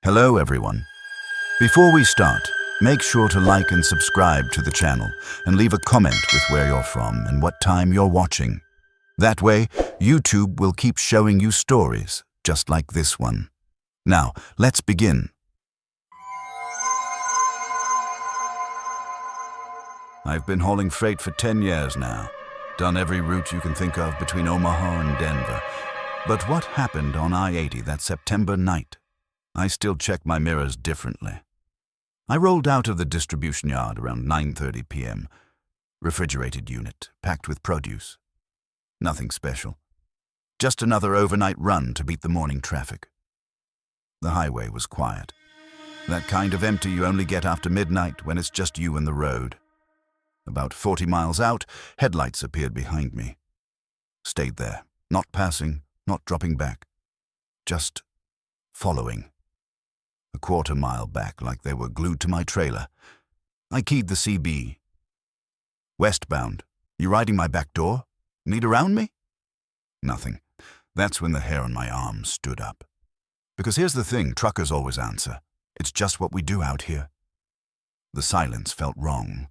Hello everyone. Before we start, make sure to like and subscribe to the channel and leave a comment with where you're from and what time you're watching. That way, YouTube will keep showing you stories just like this one. Now, let's begin. I've been hauling freight for 10 years now. Done every route you can think of between Omaha and Denver. But what happened on I-80 that September night? I still check my mirrors differently. I rolled out of the distribution yard around 9:30 p.m. Refrigerated unit, packed with produce. Nothing special. Just another overnight run to beat the morning traffic. The highway was quiet. That kind of empty you only get after midnight when it's just you and the road. About 40 miles out, headlights appeared behind me. Stayed there, not passing, not dropping back. Just following. A quarter mile back like they were glued to my trailer. I keyed the CB. Westbound. You riding my back door? Need around me? Nothing. That's when the hair on my arm stood up. Because here's the thing, truckers always answer. It's just what we do out here. The silence felt wrong.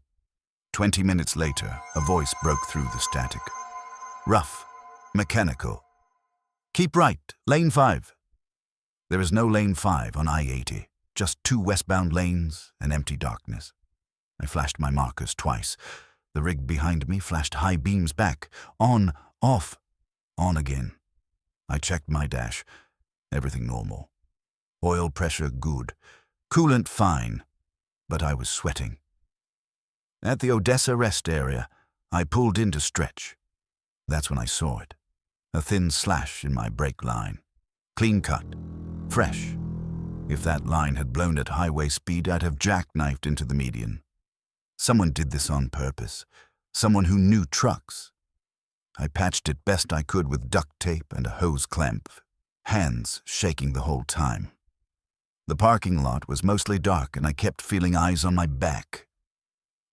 20 minutes later, a voice broke through the static. Rough. Mechanical. Keep right, lane 5. There is no lane 5 on I-80, just 2 westbound lanes and empty darkness. I flashed my markers twice. The rig behind me flashed high beams back. On, off, on again. I checked my dash. Everything normal. Oil pressure good. Coolant fine. But I was sweating. At the Odessa rest area, I pulled in to stretch. That's when I saw it. A thin slash in my brake line. Clean cut. Fresh. If that line had blown at highway speed, I'd have jackknifed into the median. Someone did this on purpose. Someone who knew trucks. I patched it best I could with duct tape and a hose clamp, hands shaking the whole time. The parking lot was mostly dark and I kept feeling eyes on my back.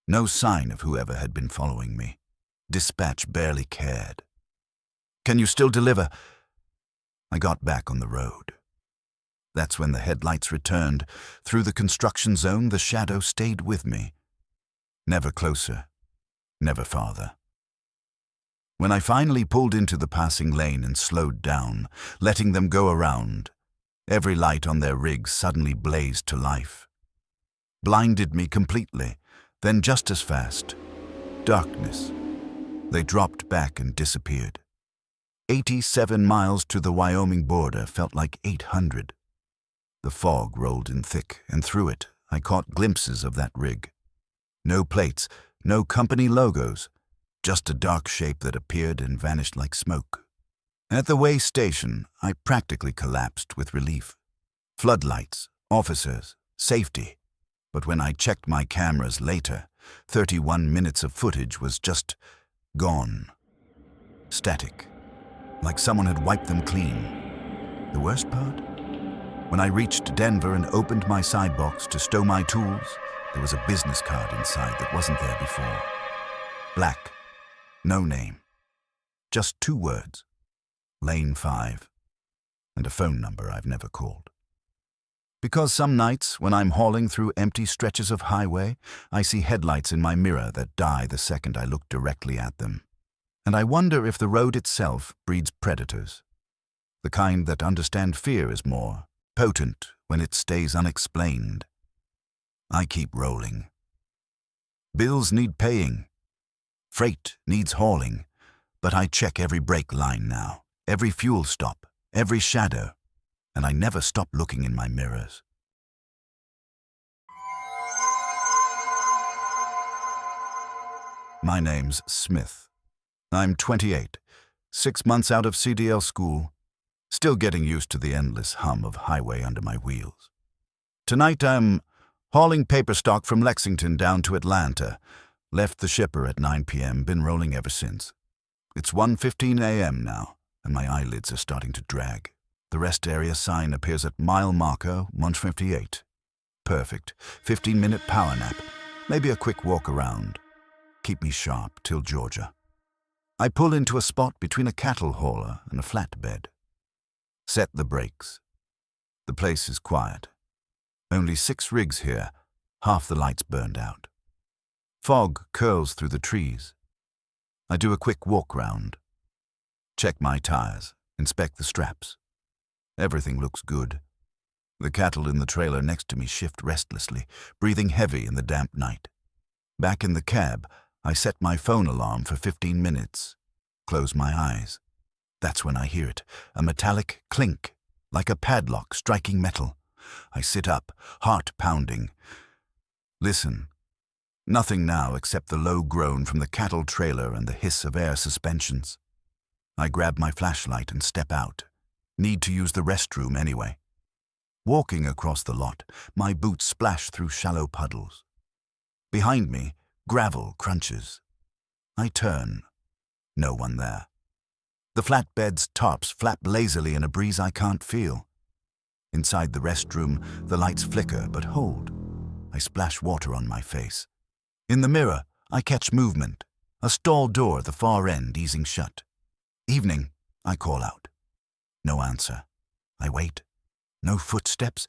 No sign of whoever had been following me. Dispatch barely cared. Can you still deliver? I got back on the road. That's when the headlights returned. Through the construction zone, the shadow stayed with me. Never closer, never farther. When I finally pulled into the passing lane and slowed down, letting them go around, every light on their rig suddenly blazed to life. Blinded me completely, then just as fast. Darkness. They dropped back and disappeared. 87 miles to the Wyoming border felt like 800. The fog rolled in thick, and through it, I caught glimpses of that rig. No plates, no company logos, just a dark shape that appeared and vanished like smoke. At the way station, I practically collapsed with relief. Floodlights, officers, safety. But when I checked my cameras later, 31 minutes of footage was just gone. Static. Like someone had wiped them clean. The worst part? When I reached Denver and opened my side box to stow my tools, there was a business card inside that wasn't there before. Black. No name. Just 2 words. Lane 5. And a phone number I've never called. Because some nights, when I'm hauling through empty stretches of highway, I see headlights in my mirror that die the second I look directly at them. And I wonder if the road itself breeds predators. The kind that understand fear is more potent when it stays unexplained. I keep rolling. Bills need paying. Freight needs hauling. But I check every brake line now, every fuel stop, every shadow, and I never stop looking in my mirrors. My name's Smith. I'm 28, 6 months out of CDL school, still getting used to the endless hum of highway under my wheels. Tonight I'm hauling paper stock from Lexington down to Atlanta. Left the shipper at 9 p.m., been rolling ever since. It's 1:15 a.m. now, and my eyelids are starting to drag. The rest area sign appears at mile marker 158. Perfect. 15-minute power nap. Maybe a quick walk around. Keep me sharp till Georgia. I pull into a spot between a cattle hauler and a flatbed. Set the brakes. The place is quiet. Only 6 rigs here, half the lights burned out. Fog curls through the trees. I do a quick walk round. Check my tires, inspect the straps. Everything looks good. The cattle in the trailer next to me shift restlessly, breathing heavy in the damp night. Back in the cab, I set my phone alarm for 15 minutes. Close my eyes. That's when I hear it, a metallic clink, like a padlock striking metal. I sit up, heart pounding. Listen. Nothing now except the low groan from the cattle trailer and the hiss of air suspensions. I grab my flashlight and step out. Need to use the restroom anyway. Walking across the lot, my boots splash through shallow puddles. Behind me, gravel crunches. I turn. No one there. The flatbed's tops flap lazily in a breeze I can't feel. Inside the restroom, the lights flicker but hold. I splash water on my face. In the mirror, I catch movement. A stall door at the far end easing shut. Evening, I call out. No answer. I wait. No footsteps,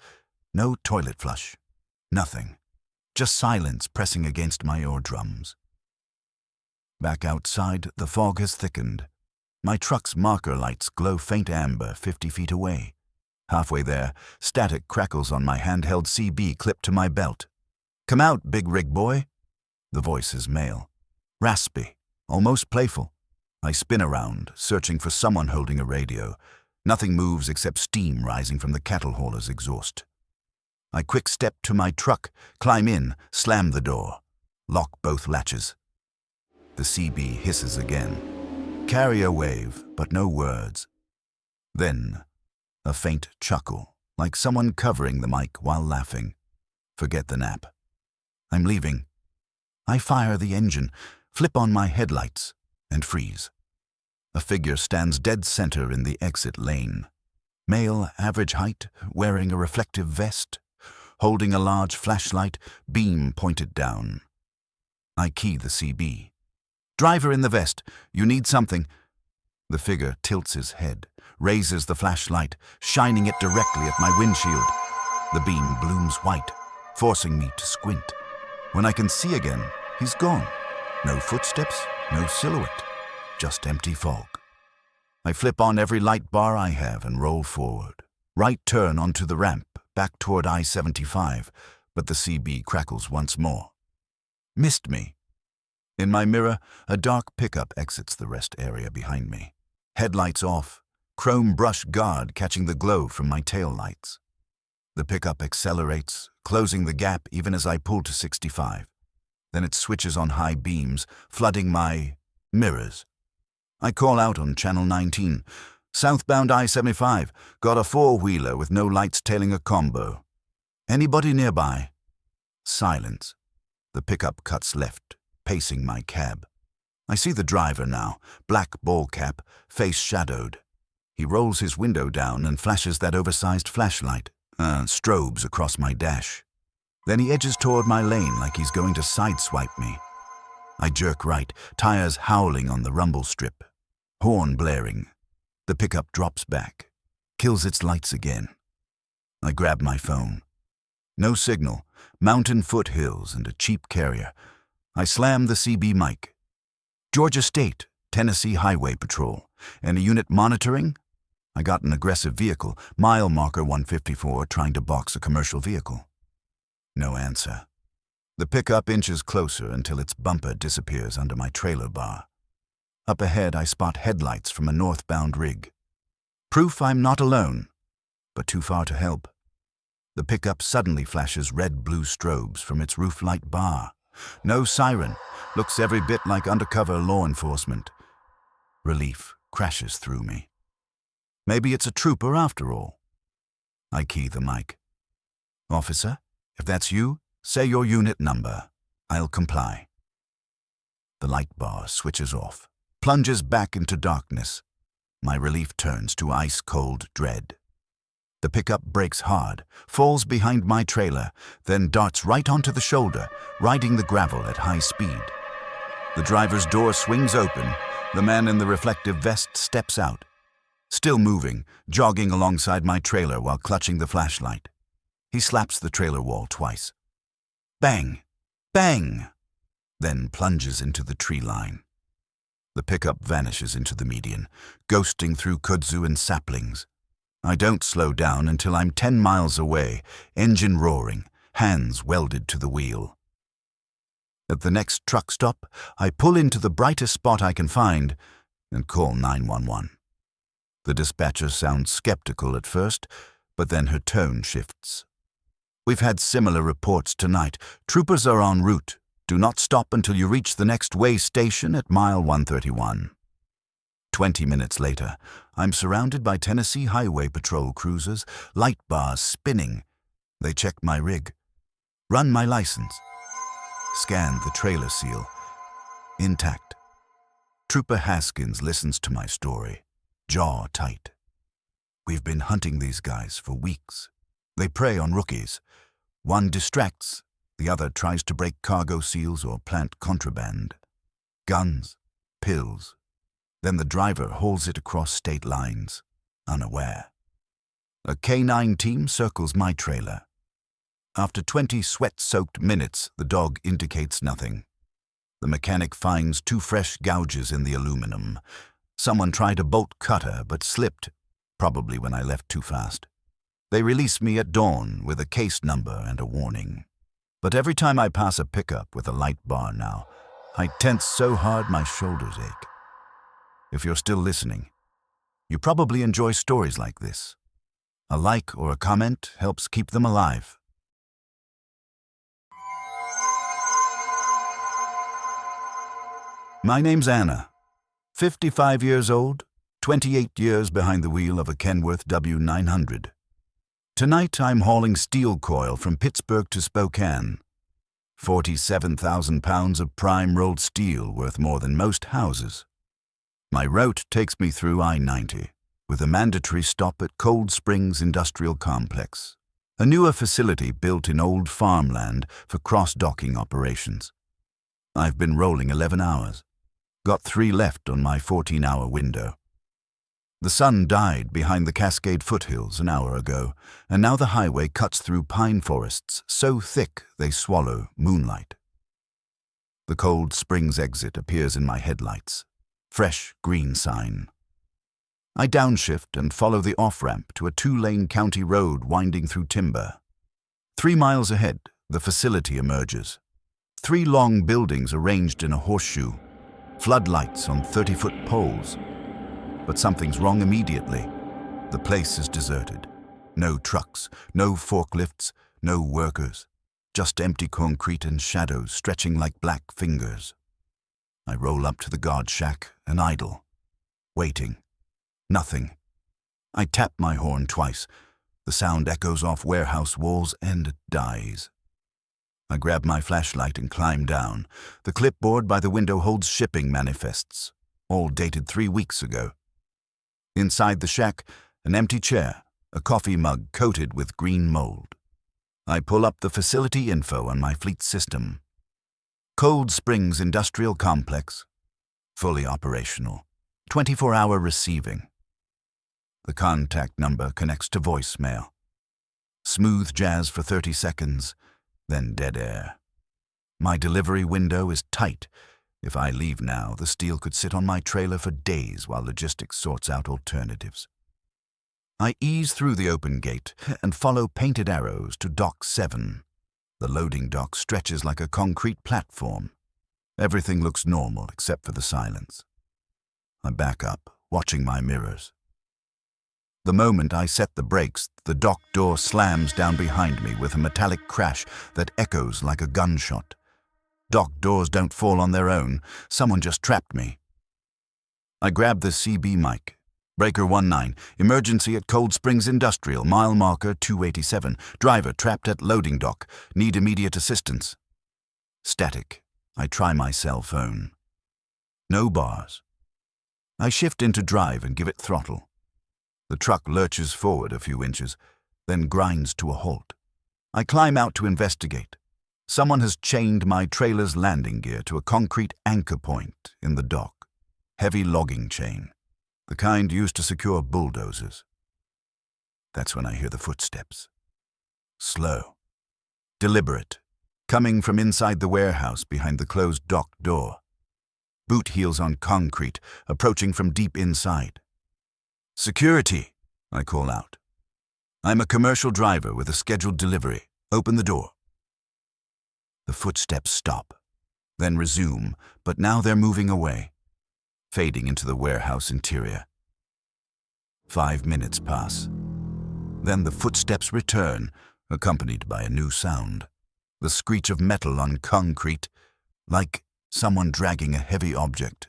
no toilet flush. Nothing. Just silence pressing against my eardrums. Back outside, the fog has thickened. My truck's marker lights glow faint amber 50 feet away. Halfway there, static crackles on my handheld CB clipped to my belt. Come out, big rig boy. The voice is male. Raspy, almost playful. I spin around, searching for someone holding a radio. Nothing moves except steam rising from the cattle hauler's exhaust. I quick step to my truck, climb in, slam the door. Lock both latches. The CB hisses again. Carrier wave, but no words. Then, a faint chuckle, like someone covering the mic while laughing. Forget the nap. I'm leaving. I fire the engine, flip on my headlights, and freeze. A figure stands dead center in the exit lane. Male, average height, wearing a reflective vest, holding a large flashlight, beam pointed down. I key the CB. Driver in the vest, you need something. The figure tilts his head, raises the flashlight, shining it directly at my windshield. The beam blooms white, forcing me to squint. When I can see again, he's gone. No footsteps, no silhouette. Just empty fog. I flip on every light bar I have and roll forward. Right turn onto the ramp, back toward I-75, but the CB crackles once more. Missed me. In my mirror, a dark pickup exits the rest area behind me. Headlights off, chrome brush guard catching the glow from my taillights. The pickup accelerates, closing the gap even as I pull to 65. Then it switches on high beams, flooding my mirrors. I call out on Channel 19. Southbound I-75, got a four-wheeler with no lights tailing a combo. Anybody nearby? Silence. The pickup cuts left, pacing my cab. I see the driver now, black ball cap, face shadowed. He rolls his window down and flashes that oversized flashlight, strobes across my dash. Then he edges toward my lane like he's going to sideswipe me. I jerk right, tires howling on the rumble strip. Horn blaring. The pickup drops back, kills its lights again. I grab my phone. No signal, mountain foothills and a cheap carrier. I slam the CB mic. Georgia State, Tennessee Highway Patrol. Any unit monitoring? I got an aggressive vehicle, mile marker 154, trying to box a commercial vehicle. No answer. The pickup inches closer until its bumper disappears under my trailer bar. Up ahead, I spot headlights from a northbound rig. Proof I'm not alone, but too far to help. The pickup suddenly flashes red-blue strobes from its roof light bar. No siren, looks every bit like undercover law enforcement. Relief crashes through me. Maybe it's a trooper after all. I key the mic. Officer, if that's you, say your unit number. I'll comply. The light bar switches off, plunges back into darkness. My relief turns to ice-cold dread. The pickup brakes hard, falls behind my trailer, then darts right onto the shoulder, riding the gravel at high speed. The driver's door swings open. The man in the reflective vest steps out. Still moving, jogging alongside my trailer while clutching the flashlight. He slaps the trailer wall twice. Bang! Bang! Then plunges into the tree line. The pickup vanishes into the median, ghosting through kudzu and saplings. I don't slow down until I'm 10 miles away, engine roaring, hands welded to the wheel. At the next truck stop, I pull into the brightest spot I can find and call 911. The dispatcher sounds skeptical at first, but then her tone shifts. We've had similar reports tonight. Troopers are en route. Do not stop until you reach the next way station at mile 131. 20 minutes later, I'm surrounded by Tennessee Highway Patrol cruisers, light bars spinning. They check my rig, run my license, scan the trailer seal. Intact. Trooper Haskins listens to my story, jaw tight. We've been hunting these guys for weeks. They prey on rookies. One distracts, the other tries to break cargo seals or plant contraband. Guns, pills. Then the driver hauls it across state lines, unaware. A K9 team circles my trailer. After 20 sweat-soaked minutes, the dog indicates nothing. The mechanic finds 2 fresh gouges in the aluminum. Someone tried a bolt cutter but slipped, probably when I left too fast. They release me at dawn with a case number and a warning. But every time I pass a pickup with a light bar now, I tense so hard my shoulders ache. If you're still listening, you probably enjoy stories like this. A like or a comment helps keep them alive. My name's Anna, 55 years old, 28 years behind the wheel of a Kenworth W900. Tonight I'm hauling steel coil from Pittsburgh to Spokane. 47,000 pounds of prime rolled steel worth more than most houses. My route takes me through I-90, with a mandatory stop at Cold Springs Industrial Complex, a newer facility built in old farmland for cross-docking operations. I've been rolling 11 hours. Got 3 left on my 14-hour window. The sun died behind the Cascade foothills an hour ago, and now the highway cuts through pine forests so thick they swallow moonlight. The Cold Springs exit appears in my headlights. Fresh green sign. I downshift and follow the off-ramp to a 2-lane county road winding through timber. 3 miles ahead, the facility emerges. 3 long buildings arranged in a horseshoe. Floodlights on 30-foot poles. But something's wrong immediately. The place is deserted. No trucks, no forklifts, no workers. Just empty concrete and shadows stretching like black fingers. I roll up to the guard shack and idle. Waiting. Nothing. I tap my horn twice. The sound echoes off warehouse walls and dies. I grab my flashlight and climb down. The clipboard by the window holds shipping manifests, all dated 3 weeks ago. Inside the shack, an empty chair, a coffee mug coated with green mold. I pull up the facility info on my fleet system. Cold Springs Industrial Complex, fully operational, 24-hour receiving. The contact number connects to voicemail. Smooth jazz for 30 seconds, then dead air. My delivery window is tight. If I leave now, the steel could sit on my trailer for days while logistics sorts out alternatives. I ease through the open gate and follow painted arrows to Dock 7. The loading dock stretches like a concrete platform. Everything looks normal except for the silence. I back up, watching my mirrors. The moment I set the brakes, the dock door slams down behind me with a metallic crash that echoes like a gunshot. Dock doors don't fall on their own. Someone just trapped me. I grab the CB mic. Breaker 19, emergency at Cold Springs Industrial, mile marker 287. Driver trapped at loading dock. Need immediate assistance. Static. I try my cell phone. No bars. I shift into drive and give it throttle. The truck lurches forward a few inches, then grinds to a halt. I climb out to investigate. Someone has chained my trailer's landing gear to a concrete anchor point in the dock. Heavy logging chain, the kind used to secure bulldozers. That's when I hear the footsteps. slow, deliberate, coming from inside the warehouse behind the closed dock door. Boot heels on concrete, approaching from deep inside. "Security," I call out. "I'm a commercial driver with a scheduled delivery. Open the door." The footsteps stop, then resume, but now they're moving away, fading into the warehouse interior. 5 minutes pass. Then the footsteps return, accompanied by a new sound. The screech of metal on concrete, like someone dragging a heavy object.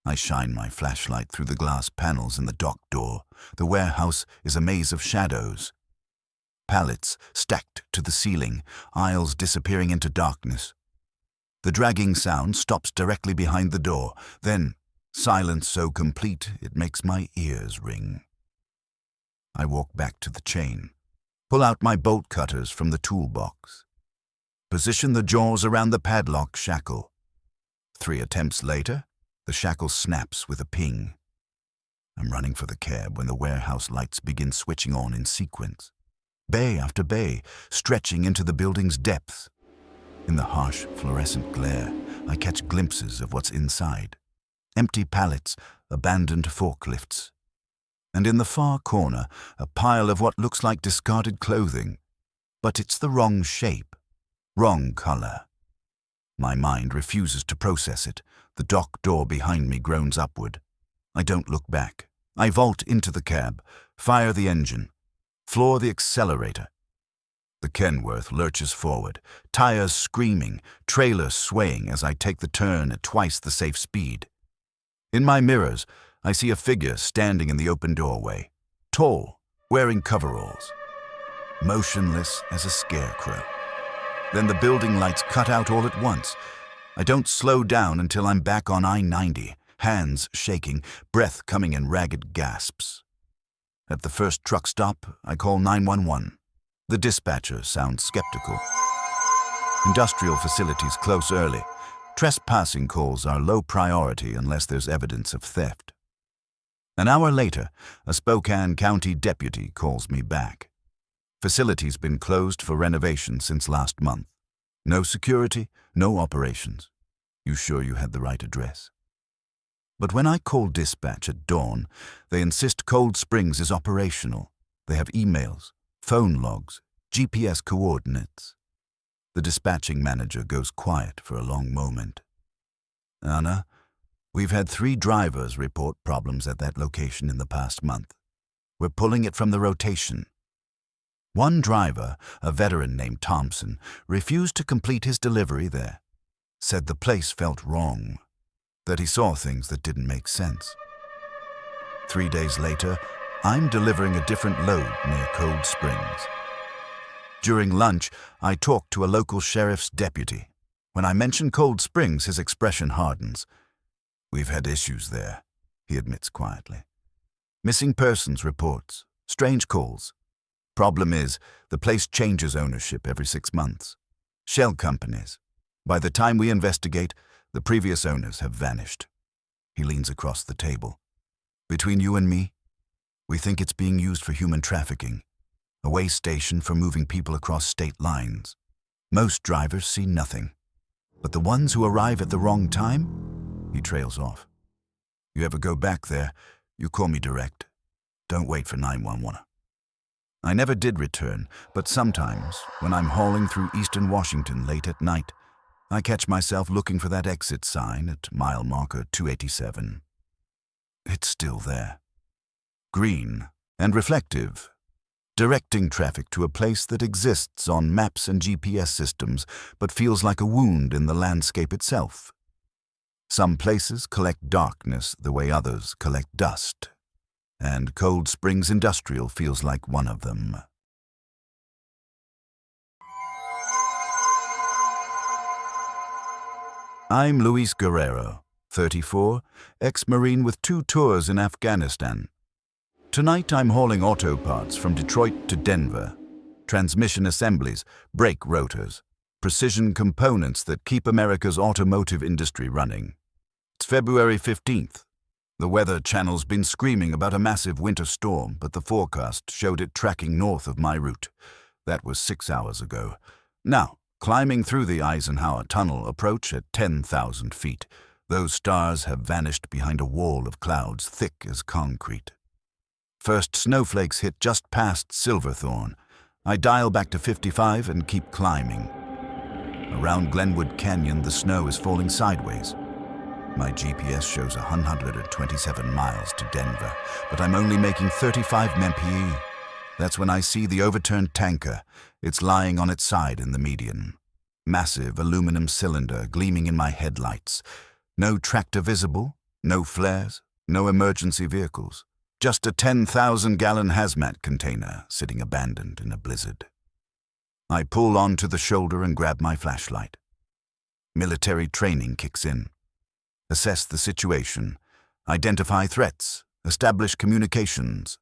I shine my flashlight through the glass panels in the dock door. The warehouse is a maze of shadows. Pallets stacked to the ceiling, aisles disappearing into darkness. The dragging sound stops directly behind the door, then silence so complete it makes my ears ring. I walk back to the chain, pull out my bolt cutters from the toolbox, position the jaws around the padlock shackle. 3 attempts later, the shackle snaps with a ping. I'm running for the cab when the warehouse lights begin switching on in sequence. Bay after bay, stretching into the building's depths. In the harsh, fluorescent glare, I catch glimpses of what's inside. Empty pallets, abandoned forklifts. And in the far corner, a pile of what looks like discarded clothing. But it's the wrong shape, wrong color. My mind refuses to process it. The dock door behind me groans upward. I don't look back. I vault into the cab, fire the engine, floor the accelerator. The Kenworth lurches forward, tires screaming, trailer swaying as I take the turn at twice the safe speed. In my mirrors, I see a figure standing in the open doorway, tall, wearing coveralls, motionless as a scarecrow. Then the building lights cut out all at once. I don't slow down until I'm back on I-90, hands shaking, breath coming in ragged gasps. At the first truck stop, I call 911. The dispatcher sounds skeptical. Industrial facilities close early. Trespassing calls are low priority unless there's evidence of theft. An hour later, a Spokane County deputy calls me back. Facility's been closed for renovation since last month. No security, no operations. You sure you had the right address? But when I call dispatch at dawn, they insist Cold Springs is operational. They have emails, phone logs, GPS coordinates. The dispatching manager goes quiet for a long moment. "Anna, we've had 3 drivers report problems at that location in the past month. We're pulling it from the rotation. One driver, a veteran named Thompson, refused to complete his delivery there. Said the place felt wrong, that he saw things that didn't make sense. 3 days later, I'm delivering a different load near Cold Springs. During lunch, I talk to a local sheriff's deputy. When I mention Cold Springs, his expression hardens. "We've had issues there," he admits quietly. "Missing persons reports, strange calls. Problem is, the place changes ownership every 6 months. Shell companies. By the time we investigate, the previous owners have vanished." He leans across the table. "Between you and me, we think it's being used for human trafficking, a way station for moving people across state lines. Most drivers see nothing. But the ones who arrive at the wrong time," he trails off. "You ever go back there, you call me direct. Don't wait for 911. I never did return, but sometimes, when I'm hauling through eastern Washington late at night, I catch myself looking for that exit sign at mile marker 287. It's still there. Green and reflective, directing traffic to a place that exists on maps and GPS systems, but feels like a wound in the landscape itself. Some places collect darkness the way others collect dust. And Cold Springs Industrial feels like one of them. I'm Luis Guerrero, 34, ex-Marine with 2 tours in Afghanistan. Tonight I'm hauling auto parts from Detroit to Denver. Transmission assemblies, brake rotors, precision components that keep America's automotive industry running. It's February 15th. The Weather Channel's been screaming about a massive winter storm, but the forecast showed it tracking north of my route. That was 6 hours ago. Now, climbing through the Eisenhower Tunnel, approach at 10,000 feet. Those stars have vanished behind a wall of clouds thick as concrete. First snowflakes hit just past Silverthorne. I dial back to 55 and keep climbing. Around Glenwood Canyon, the snow is falling sideways. My GPS shows 127 miles to Denver, but I'm only making 35 mph. That's when I see the overturned tanker. It's lying on its side in the median. Massive aluminum cylinder gleaming in my headlights. No tractor visible, no flares, no emergency vehicles. Just a 10,000-gallon hazmat container sitting abandoned in a blizzard. I pull onto the shoulder and grab my flashlight. Military training kicks in. Assess the situation, identify threats, establish communications.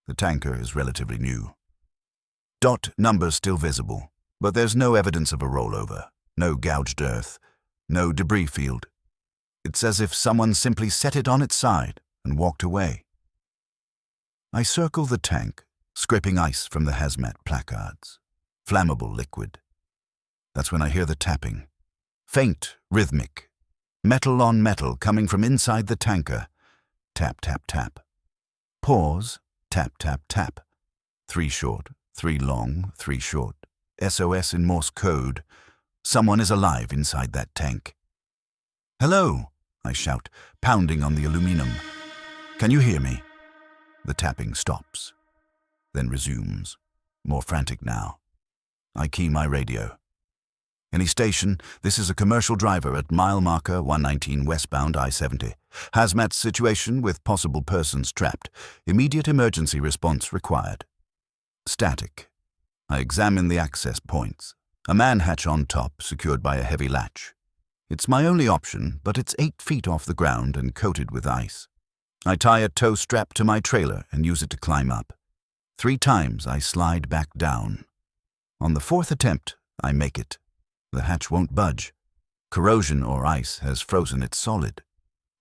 The tanker is relatively new. Dot numbers still visible, but there's no evidence of a rollover, no gouged earth, no debris field. It's as if someone simply set it on its side and walked away. I circle the tank, scraping ice from the hazmat placards. Flammable liquid. That's when I hear the tapping. Faint, rhythmic. Metal on metal coming from inside the tanker. Tap, tap, tap. Pause. Tap, tap, tap. 3 short, 3 long, 3 short. SOS in Morse code. Someone is alive inside that tank. "Hello," I shout, pounding on the aluminum. "Can you hear me?" The tapping stops, then resumes, more frantic now. I key my radio. "Any station, this is a commercial driver at mile marker 119 westbound I-70. Hazmat situation with possible persons trapped. Immediate emergency response required." Static. I examine the access points. A man hatch on top, secured by a heavy latch. It's my only option, but it's 8 feet off the ground and coated with ice. I tie a tow strap to my trailer and use it to climb up. 3 times I slide back down. On the 4th attempt, I make it. The hatch won't budge. Corrosion or ice has frozen it solid.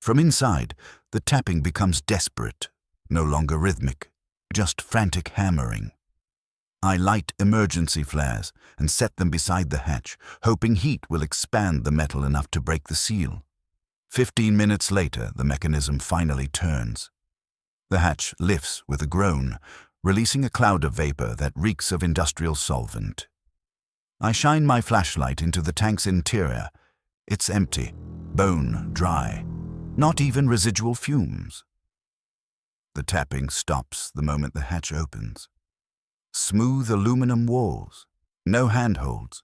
From inside, the tapping becomes desperate, no longer rhythmic, just frantic hammering. I light emergency flares and set them beside the hatch, hoping heat will expand the metal enough to break the seal. 15 minutes later, the mechanism finally turns. The hatch lifts with a groan, releasing a cloud of vapor that reeks of industrial solvent. I shine my flashlight into the tank's interior. It's empty, bone dry, not even residual fumes. The tapping stops the moment the hatch opens. Smooth aluminum walls, no handholds,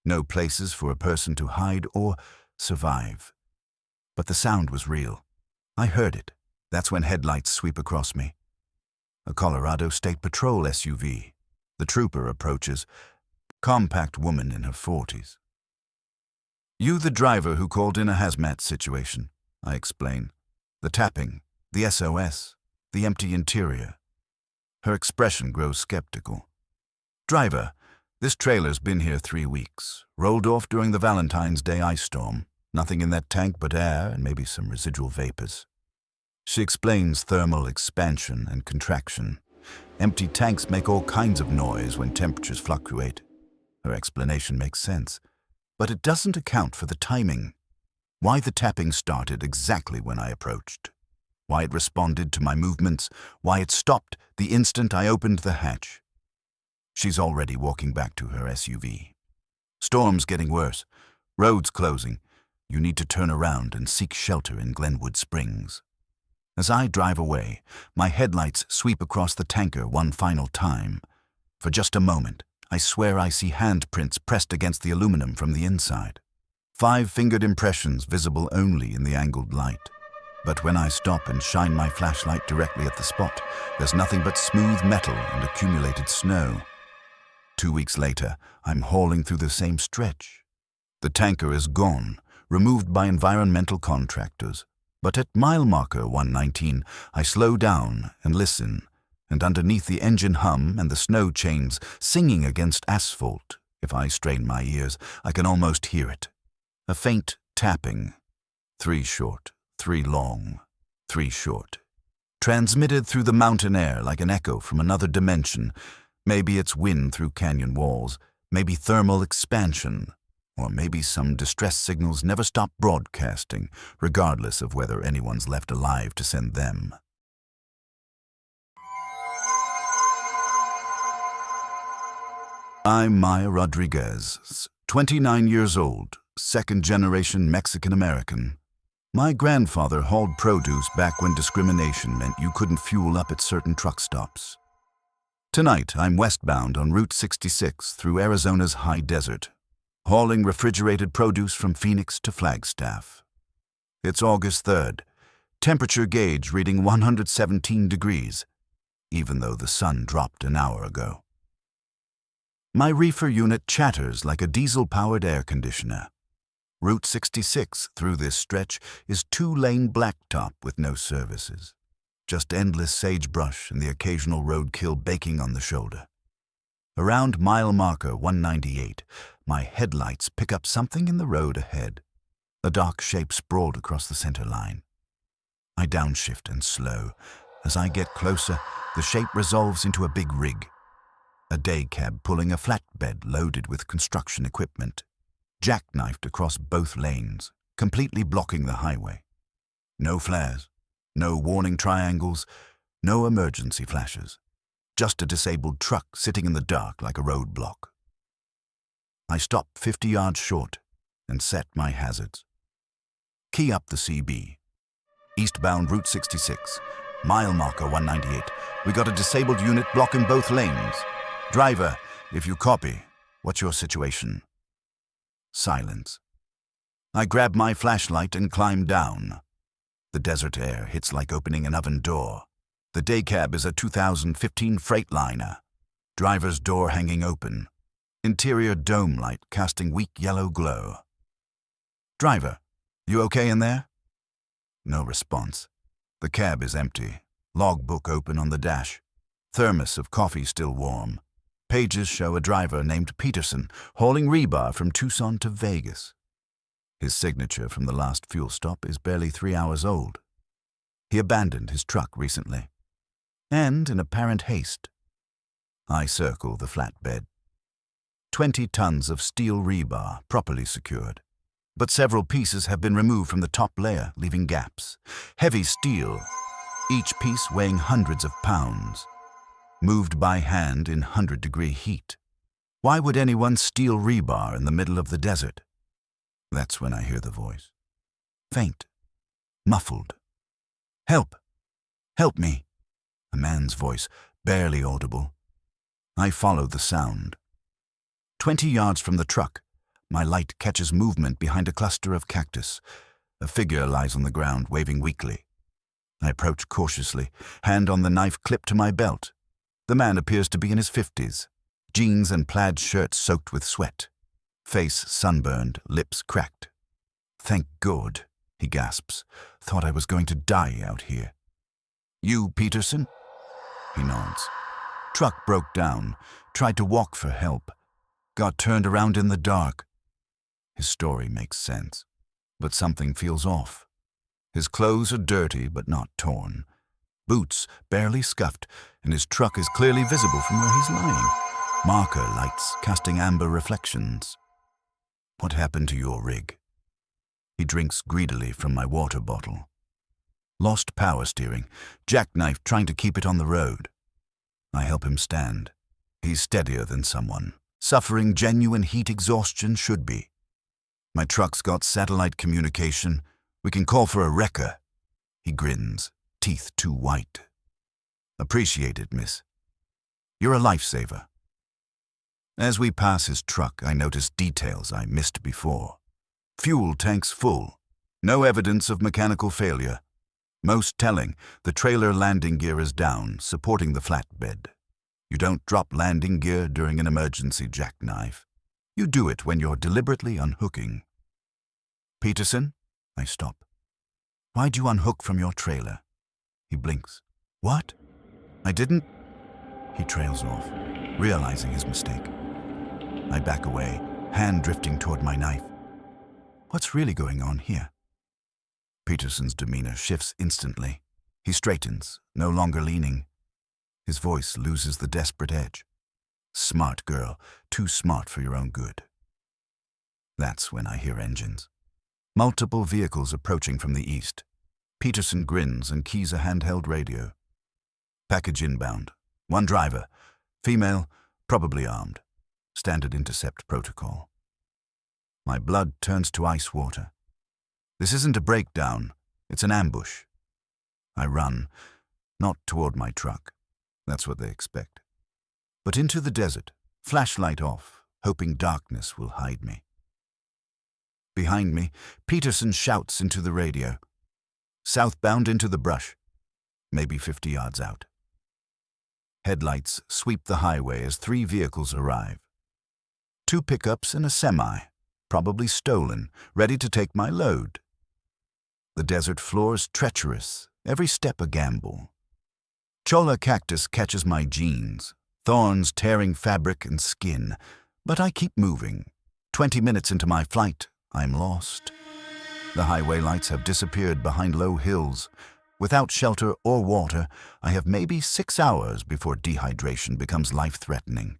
no places for a person to hide or survive. But the sound was real. I heard it. That's when headlights sweep across me. A Colorado State Patrol SUV. The trooper approaches. Compact woman in her 40s. "You the driver who called in a hazmat situation," I explain. "The tapping, the SOS, the empty interior." Her expression grows skeptical. "Driver, this trailer's been here 3 weeks. Rolled off during the Valentine's Day ice storm. Nothing in that tank but air and maybe some residual vapors." She explains thermal expansion and contraction. Empty tanks make all kinds of noise when temperatures fluctuate. Her explanation makes sense, but it doesn't account for the timing. Why the tapping started exactly when I approached. Why it responded to my movements. Why it stopped the instant I opened the hatch. She's already walking back to her SUV. "Storm's getting worse. Roads closing. You need to turn around and seek shelter in Glenwood Springs." As I drive away, my headlights sweep across the tanker one final time. For just a moment, I swear I see handprints pressed against the aluminum from the inside. 5-fingered impressions visible only in the angled light. But when I stop and shine my flashlight directly at the spot, there's nothing but smooth metal and accumulated snow. 2 weeks later, I'm hauling through the same stretch. The tanker is gone, removed by environmental contractors. But at mile marker 119, I slow down and listen, and underneath the engine hum and the snow chains singing against asphalt, if I strain my ears, I can almost hear it. A faint tapping. 3 short, 3 long, 3 short. Transmitted through the mountain air like an echo from another dimension, Maybe it's wind through canyon walls, maybe thermal expansion, or maybe some distress signals never stop broadcasting, regardless of whether anyone's left alive to send them. I'm Maya Rodriguez, 29 years old, second-generation Mexican-American. My grandfather hauled produce back when discrimination meant you couldn't fuel up at certain truck stops. Tonight, I'm westbound on Route 66 through Arizona's high desert, hauling refrigerated produce from Phoenix to Flagstaff. It's August 3rd, temperature gauge reading 117 degrees, even though the sun dropped an hour ago. My reefer unit chatters like a diesel-powered air conditioner. Route 66 through this stretch is two-lane blacktop with no services. Just endless sagebrush and the occasional roadkill baking on the shoulder. Around mile marker 198, my headlights pick up something in the road ahead. A dark shape sprawled across the center line. I downshift and slow. As I get closer, the shape resolves into a big rig. A day cab pulling a flatbed loaded with construction equipment, jackknifed across both lanes, completely blocking the highway. No flares, no warning triangles, no emergency flashes. Just a disabled truck sitting in the dark like a roadblock. I stop 50 yards short and set my hazards. Key up the CB. Eastbound Route 66, mile marker 198. We got a disabled unit blocking both lanes. Driver, if you copy, what's your situation? Silence. I grab my flashlight and climb down. The desert air hits like opening an oven door. The day cab is a 2015 Freightliner. Driver's door hanging open. Interior dome light casting weak yellow glow. Driver, you okay in there? No response. The cab is empty. Logbook open on the dash. Thermos of coffee still warm. Pages show a driver named Peterson hauling rebar from Tucson to Vegas. His signature from the last fuel stop is barely 3 hours old. He abandoned his truck recently. And in apparent haste. I circle the flatbed. 20 tons of steel rebar properly secured. But several pieces have been removed from the top layer, leaving gaps. Heavy steel, each piece weighing hundreds of pounds. Moved by hand in 100-degree heat. Why would anyone steal rebar in the middle of the desert? That's when I hear the voice. Faint. Muffled. Help! Help me! A man's voice, barely audible. I follow the sound. 20 yards from the truck, my light catches movement behind a cluster of cactus. A figure lies on the ground, waving weakly. I approach cautiously, hand on the knife clipped to my belt. The man appears to be in his 50s, jeans and plaid shirt soaked with sweat, face sunburned, lips cracked. Thank God, he gasps. Thought I was going to die out here. You, Peterson? He nods. Truck broke down, tried to walk for help, got turned around in the dark. His story makes sense, but something feels off. His clothes are dirty but not torn. Boots barely scuffed, and his truck is clearly visible from where he's lying. Marker lights casting amber reflections. What happened to your rig? He drinks greedily from my water bottle. Lost power steering, jackknife trying to keep it on the road. I help him stand. He's steadier than someone, suffering genuine heat exhaustion should be. My truck's got satellite communication. We can call for a wrecker. He grins. Teeth too white. Appreciate it, miss. You're a lifesaver. As we pass his truck, I notice details I missed before. Fuel tanks full. No evidence of mechanical failure. Most telling, the trailer landing gear is down, supporting the flatbed. You don't drop landing gear during an emergency jackknife. You do it when you're deliberately unhooking. Peterson? I stop. Why'd you unhook from your trailer? He blinks. What? I didn't. He trails off, realizing his mistake. I back away, hand drifting toward my knife. What's really going on here? Peterson's demeanor shifts instantly. He straightens, no longer leaning. His voice loses the desperate edge. Smart girl, too smart for your own good. That's when I hear engines. Multiple vehicles approaching from the east. Peterson grins and keys a handheld radio. Package inbound. One driver. Female, probably armed. Standard intercept protocol. My blood turns to ice water. This isn't a breakdown, it's an ambush. I run, not toward my truck. That's what they expect. But into the desert, flashlight off, hoping darkness will hide me. Behind me, Peterson shouts into the radio. Southbound into the brush, maybe 50 yards out. Headlights sweep the highway as 3 vehicles arrive. 2 pickups and a semi, probably stolen, ready to take my load. The desert floor's treacherous, every step a gamble. Cholla cactus catches my jeans, thorns tearing fabric and skin, but I keep moving. 20 minutes into my flight, I'm lost. The highway lights have disappeared behind low hills. Without shelter or water, I have maybe 6 hours before dehydration becomes life-threatening.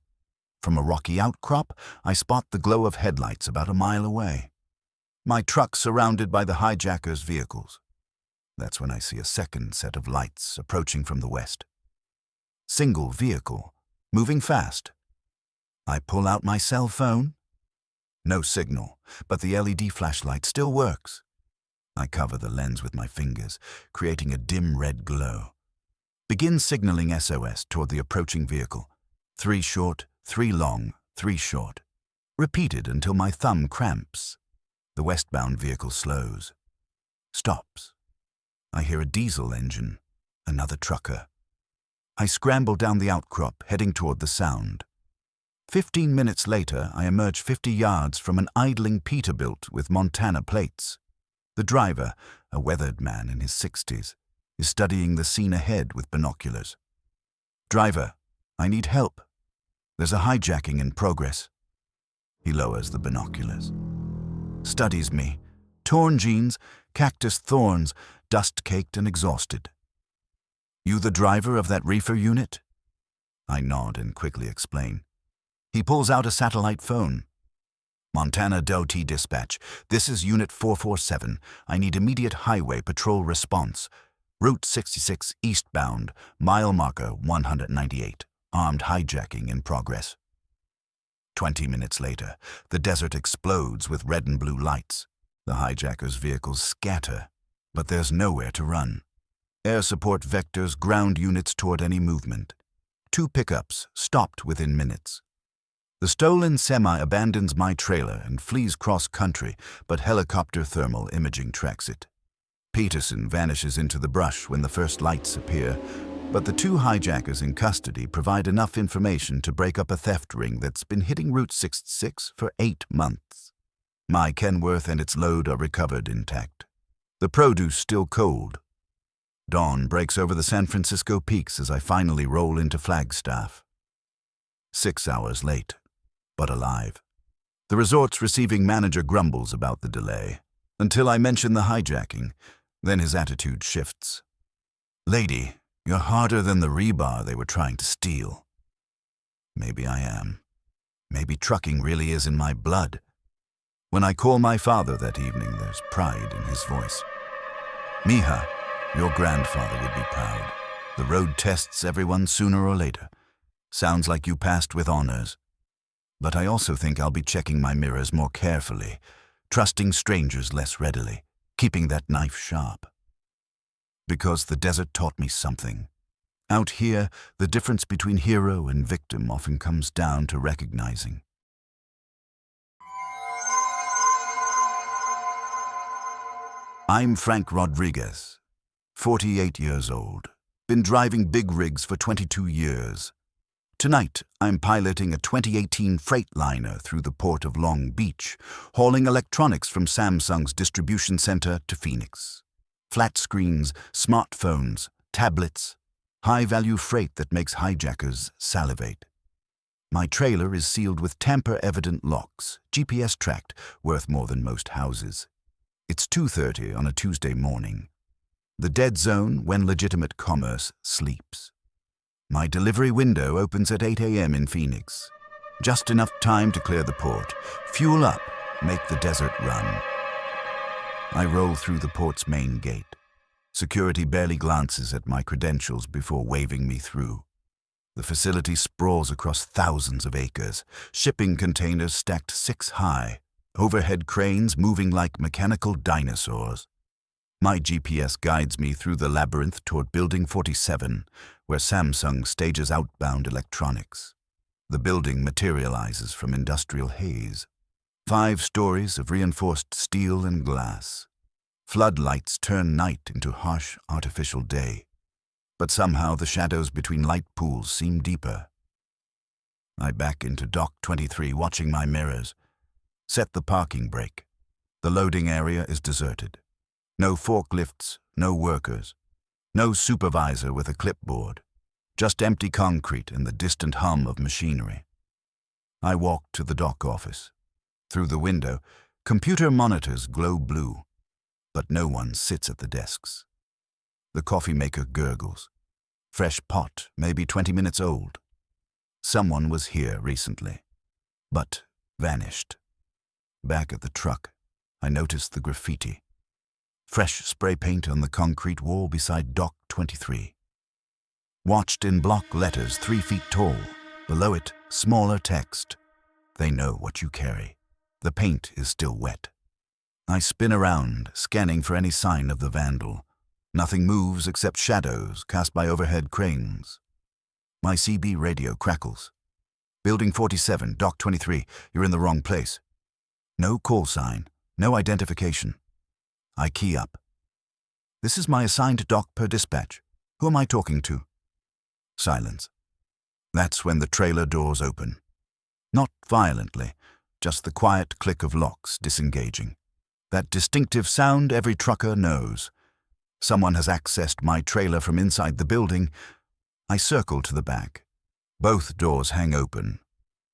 From a rocky outcrop, I spot the glow of headlights about a mile away. My truck surrounded by the hijackers' vehicles. That's when I see a second set of lights approaching from the west. Single vehicle, moving fast. I pull out my cell phone. No signal, but the LED flashlight still works. I cover the lens with my fingers, creating a dim red glow. Begin signaling SOS toward the approaching vehicle. 3 short, 3 long, 3 short. Repeated until my thumb cramps. The westbound vehicle slows. Stops. I hear a diesel engine. Another trucker. I scramble down the outcrop, heading toward the sound. 15 minutes later, I emerge 50 yards from an idling Peterbilt with Montana plates. The driver, a weathered man in his 60s, is studying the scene ahead with binoculars. Driver, I need help. There's a hijacking in progress. He lowers the binoculars. Studies me. Torn jeans, cactus thorns, dust-caked and exhausted. You the driver of that reefer unit? I nod and quickly explain. He pulls out a satellite phone. Montana Doty Dispatch. This is Unit 447. I need immediate highway patrol response. Route 66 eastbound, mile marker 198. Armed hijacking in progress. 20 minutes later, the desert explodes with red and blue lights. The hijackers' vehicles scatter, but there's nowhere to run. Air support vectors ground units toward any movement. 2 pickups stopped within minutes. The stolen semi abandons my trailer and flees cross-country, but helicopter thermal imaging tracks it. Peterson vanishes into the brush when the first lights appear, but the 2 hijackers in custody provide enough information to break up a theft ring that's been hitting Route 66 for 8 months. My Kenworth and its load are recovered intact. The produce still cold. Dawn breaks over the San Francisco peaks as I finally roll into Flagstaff. 6 hours late, but alive. The resort's receiving manager grumbles about the delay, until I mention the hijacking. Then his attitude shifts. Lady, you're harder than the rebar they were trying to steal. Maybe I am. Maybe trucking really is in my blood. When I call my father that evening, there's pride in his voice. Mija, your grandfather would be proud. The road tests everyone sooner or later. Sounds like you passed with honors. But I also think I'll be checking my mirrors more carefully, trusting strangers less readily, keeping that knife sharp. Because the desert taught me something. Out here, the difference between hero and victim often comes down to recognizing. I'm Frank Rodriguez, 48 years old. Been driving big rigs for 22 years. Tonight, I'm piloting a 2018 Freightliner through the port of Long Beach, hauling electronics from Samsung's distribution center to Phoenix. Flat screens, smartphones, tablets, high-value freight that makes hijackers salivate. My trailer is sealed with tamper-evident locks, GPS-tracked, worth more than most houses. It's 2:30 on a Tuesday morning. The dead zone when legitimate commerce sleeps. My delivery window opens at 8 a.m. in Phoenix. Just enough time to clear the port, fuel up, make the desert run. I roll through the port's main gate. Security barely glances at my credentials before waving me through. The facility sprawls across thousands of acres, shipping containers stacked 6 high, overhead cranes moving like mechanical dinosaurs. My GPS guides me through the labyrinth toward Building 47, where Samsung stages outbound electronics. The building materializes from industrial haze. 5 stories of reinforced steel and glass. Floodlights turn night into harsh artificial day. But somehow the shadows between light pools seem deeper. I back into Dock 23, watching my mirrors. Set the parking brake. The loading area is deserted. No forklifts, no workers. No supervisor with a clipboard. Just empty concrete and the distant hum of machinery. I walk to the dock office. Through the window, computer monitors glow blue, but no one sits at the desks. The coffee maker gurgles. Fresh pot, maybe 20 minutes old. Someone was here recently, but vanished. Back at the truck, I noticed the graffiti. Fresh spray paint on the concrete wall beside Dock 23. Watched in block letters 3 feet tall. Below it, smaller text. They know what you carry. The paint is still wet. I spin around, scanning for any sign of the vandal. Nothing moves except shadows cast by overhead cranes. My CB radio crackles. Building 47, Dock 23, you're in the wrong place. No call sign, no identification. I key up. This is my assigned dock per dispatch. Who am I talking to? Silence. That's when the trailer doors open. Not violently, just the quiet click of locks disengaging. That distinctive sound every trucker knows. Someone has accessed my trailer from inside the building. I circle to the back. Both doors hang open.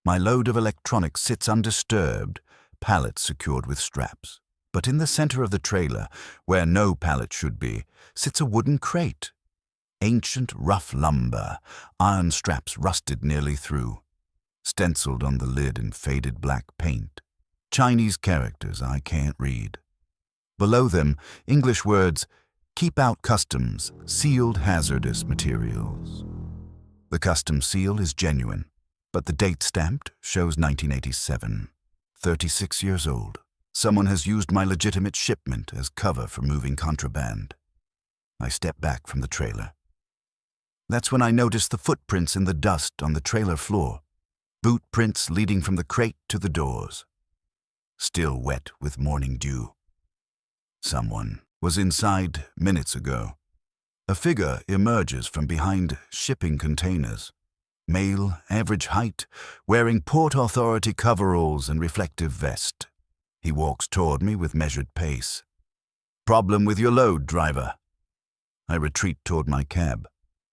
My load of electronics sits undisturbed, pallets secured with straps. But in the center of the trailer, where no pallet should be, sits a wooden crate. Ancient, rough lumber, iron straps rusted nearly through. Stenciled on the lid in faded black paint. Chinese characters I can't read. Below them, English words, "Keep out customs, sealed hazardous materials." The customs seal is genuine, but the date stamped shows 1987. 36 years old. Someone has used my legitimate shipment as cover for moving contraband. I step back from the trailer. That's when I notice the footprints in the dust on the trailer floor. Boot prints leading from the crate to the doors. Still wet with morning dew. Someone was inside minutes ago. A figure emerges from behind shipping containers. Male, average height, wearing Port Authority coveralls and reflective vest. He walks toward me with measured pace. "Problem with your load, driver." I retreat toward my cab.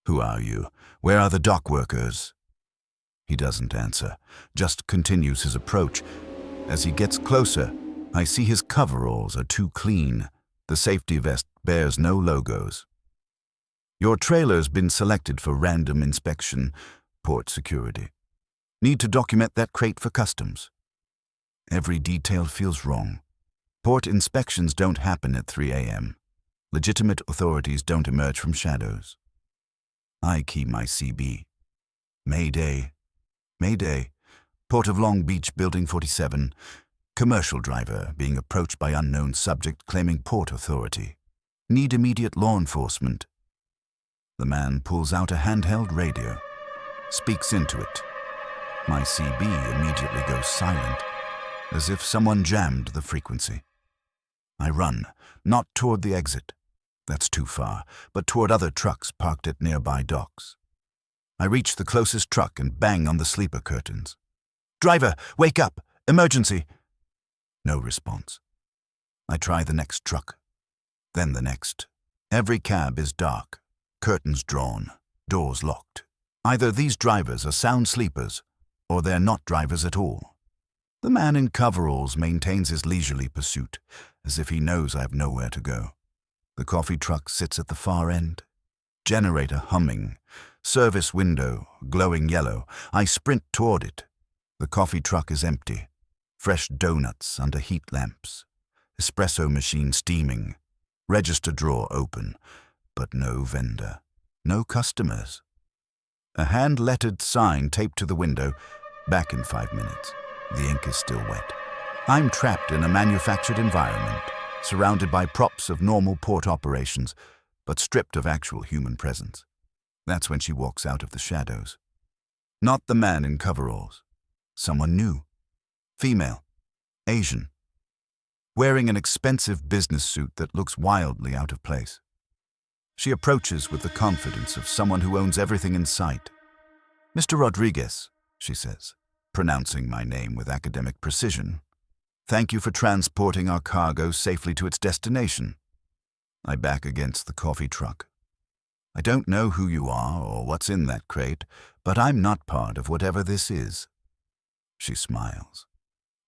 "Who are you? Where are the dock workers?" He doesn't answer, just continues his approach. As he gets closer, I see his coveralls are too clean. The safety vest bears no logos. "Your trailer's been selected for random inspection, port security. Need to document that crate for customs." Every detail feels wrong. Port inspections don't happen at 3 a.m. Legitimate authorities don't emerge from shadows. I key my CB. Mayday. Mayday. Port of Long Beach, Building 47. Commercial driver being approached by unknown subject claiming Port Authority. Need immediate law enforcement. The man pulls out a handheld radio. Speaks into it. My CB immediately goes silent, as if someone jammed the frequency. I run, not toward the exit. That's too far, but toward other trucks parked at nearby docks. I reach the closest truck and bang on the sleeper curtains. "Driver, wake up! Emergency!" No response. I try the next truck, then the next. Every cab is dark, curtains drawn, doors locked. Either these drivers are sound sleepers, or they're not drivers at all. The man in coveralls maintains his leisurely pursuit, as if he knows I have nowhere to go. The coffee truck sits at the far end. Generator humming. Service window, glowing yellow. I sprint toward it. The coffee truck is empty. Fresh donuts under heat lamps. Espresso machine steaming. Register drawer open. But no vendor. No customers. A hand-lettered sign taped to the window. Back in 5 minutes. The ink is still wet. I'm trapped in a manufactured environment, surrounded by props of normal port operations, but stripped of actual human presence. That's when she walks out of the shadows. Not the man in coveralls. Someone new. Female. Asian. Wearing an expensive business suit that looks wildly out of place. She approaches with the confidence of someone who owns everything in sight. "Mr. Rodriguez," she says, pronouncing my name with academic precision. "Thank you for transporting our cargo safely to its destination." I back against the coffee truck. "I don't know who you are or what's in that crate, but I'm not part of whatever this is." She smiles,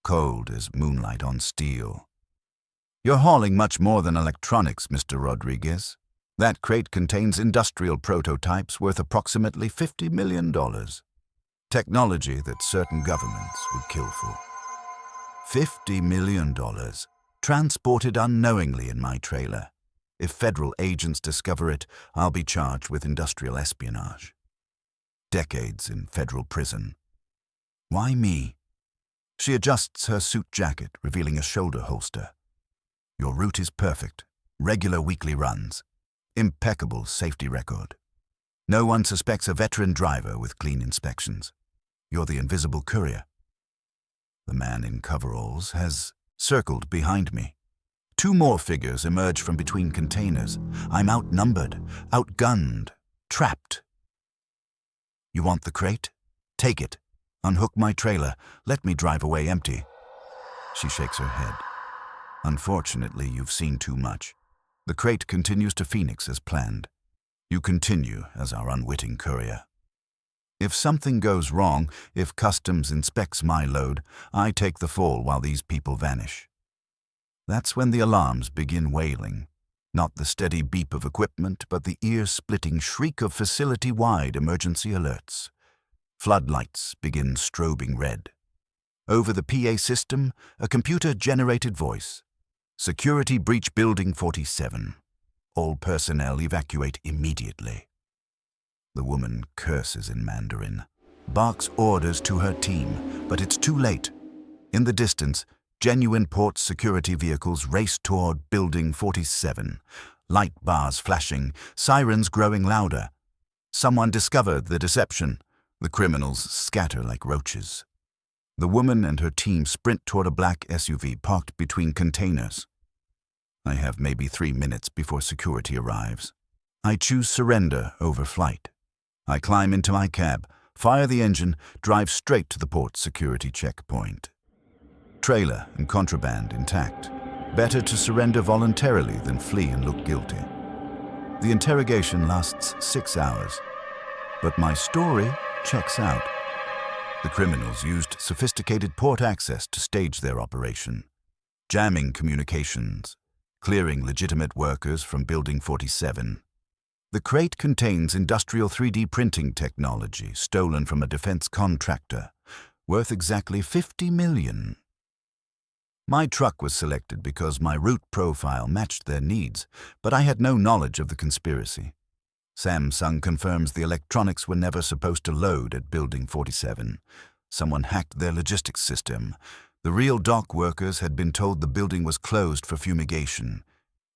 cold as moonlight on steel. "You're hauling much more than electronics, Mr. Rodriguez. That crate contains industrial prototypes worth approximately $50 million. Technology that certain governments would kill for. $50 million, transported unknowingly in my trailer. If federal agents discover it, I'll be charged with industrial espionage. Decades in federal prison. Why me?" She adjusts her suit jacket, revealing a shoulder holster. "Your route is perfect. Regular weekly runs. Impeccable safety record. No one suspects a veteran driver with clean inspections. You're the invisible courier." The man in coveralls has circled behind me. 2 more figures emerge from between containers. I'm outnumbered, outgunned, trapped. "You want the crate? Take it. Unhook my trailer. Let me drive away empty." She shakes her head. "Unfortunately, you've seen too much. The crate continues to Phoenix as planned. You continue as our unwitting courier. If something goes wrong, if customs inspects my load, I take the fall while these people vanish." That's when the alarms begin wailing. Not the steady beep of equipment, but the ear-splitting shriek of facility-wide emergency alerts. Floodlights begin strobing red. Over the PA system, a computer-generated voice. "Security breach Building 47. All personnel evacuate immediately." The woman curses in Mandarin, barks orders to her team, but it's too late. In the distance, genuine port security vehicles race toward Building 47, light bars flashing, sirens growing louder. Someone discovered the deception. The criminals scatter like roaches. The woman and her team sprint toward a black SUV parked between containers. I have maybe 3 minutes before security arrives. I choose surrender over flight. I climb into my cab, fire the engine, drive straight to the port security checkpoint. Trailer and contraband intact. Better to surrender voluntarily than flee and look guilty. The interrogation lasts 6 hours, but my story checks out. The criminals used sophisticated port access to stage their operation, jamming communications, clearing legitimate workers from Building 47. The crate contains industrial 3D printing technology stolen from a defense contractor, worth exactly $50 million. My truck was selected because my route profile matched their needs, but I had no knowledge of the conspiracy. Samsung confirms the electronics were never supposed to load at Building 47. Someone hacked their logistics system. The real dock workers had been told the building was closed for fumigation.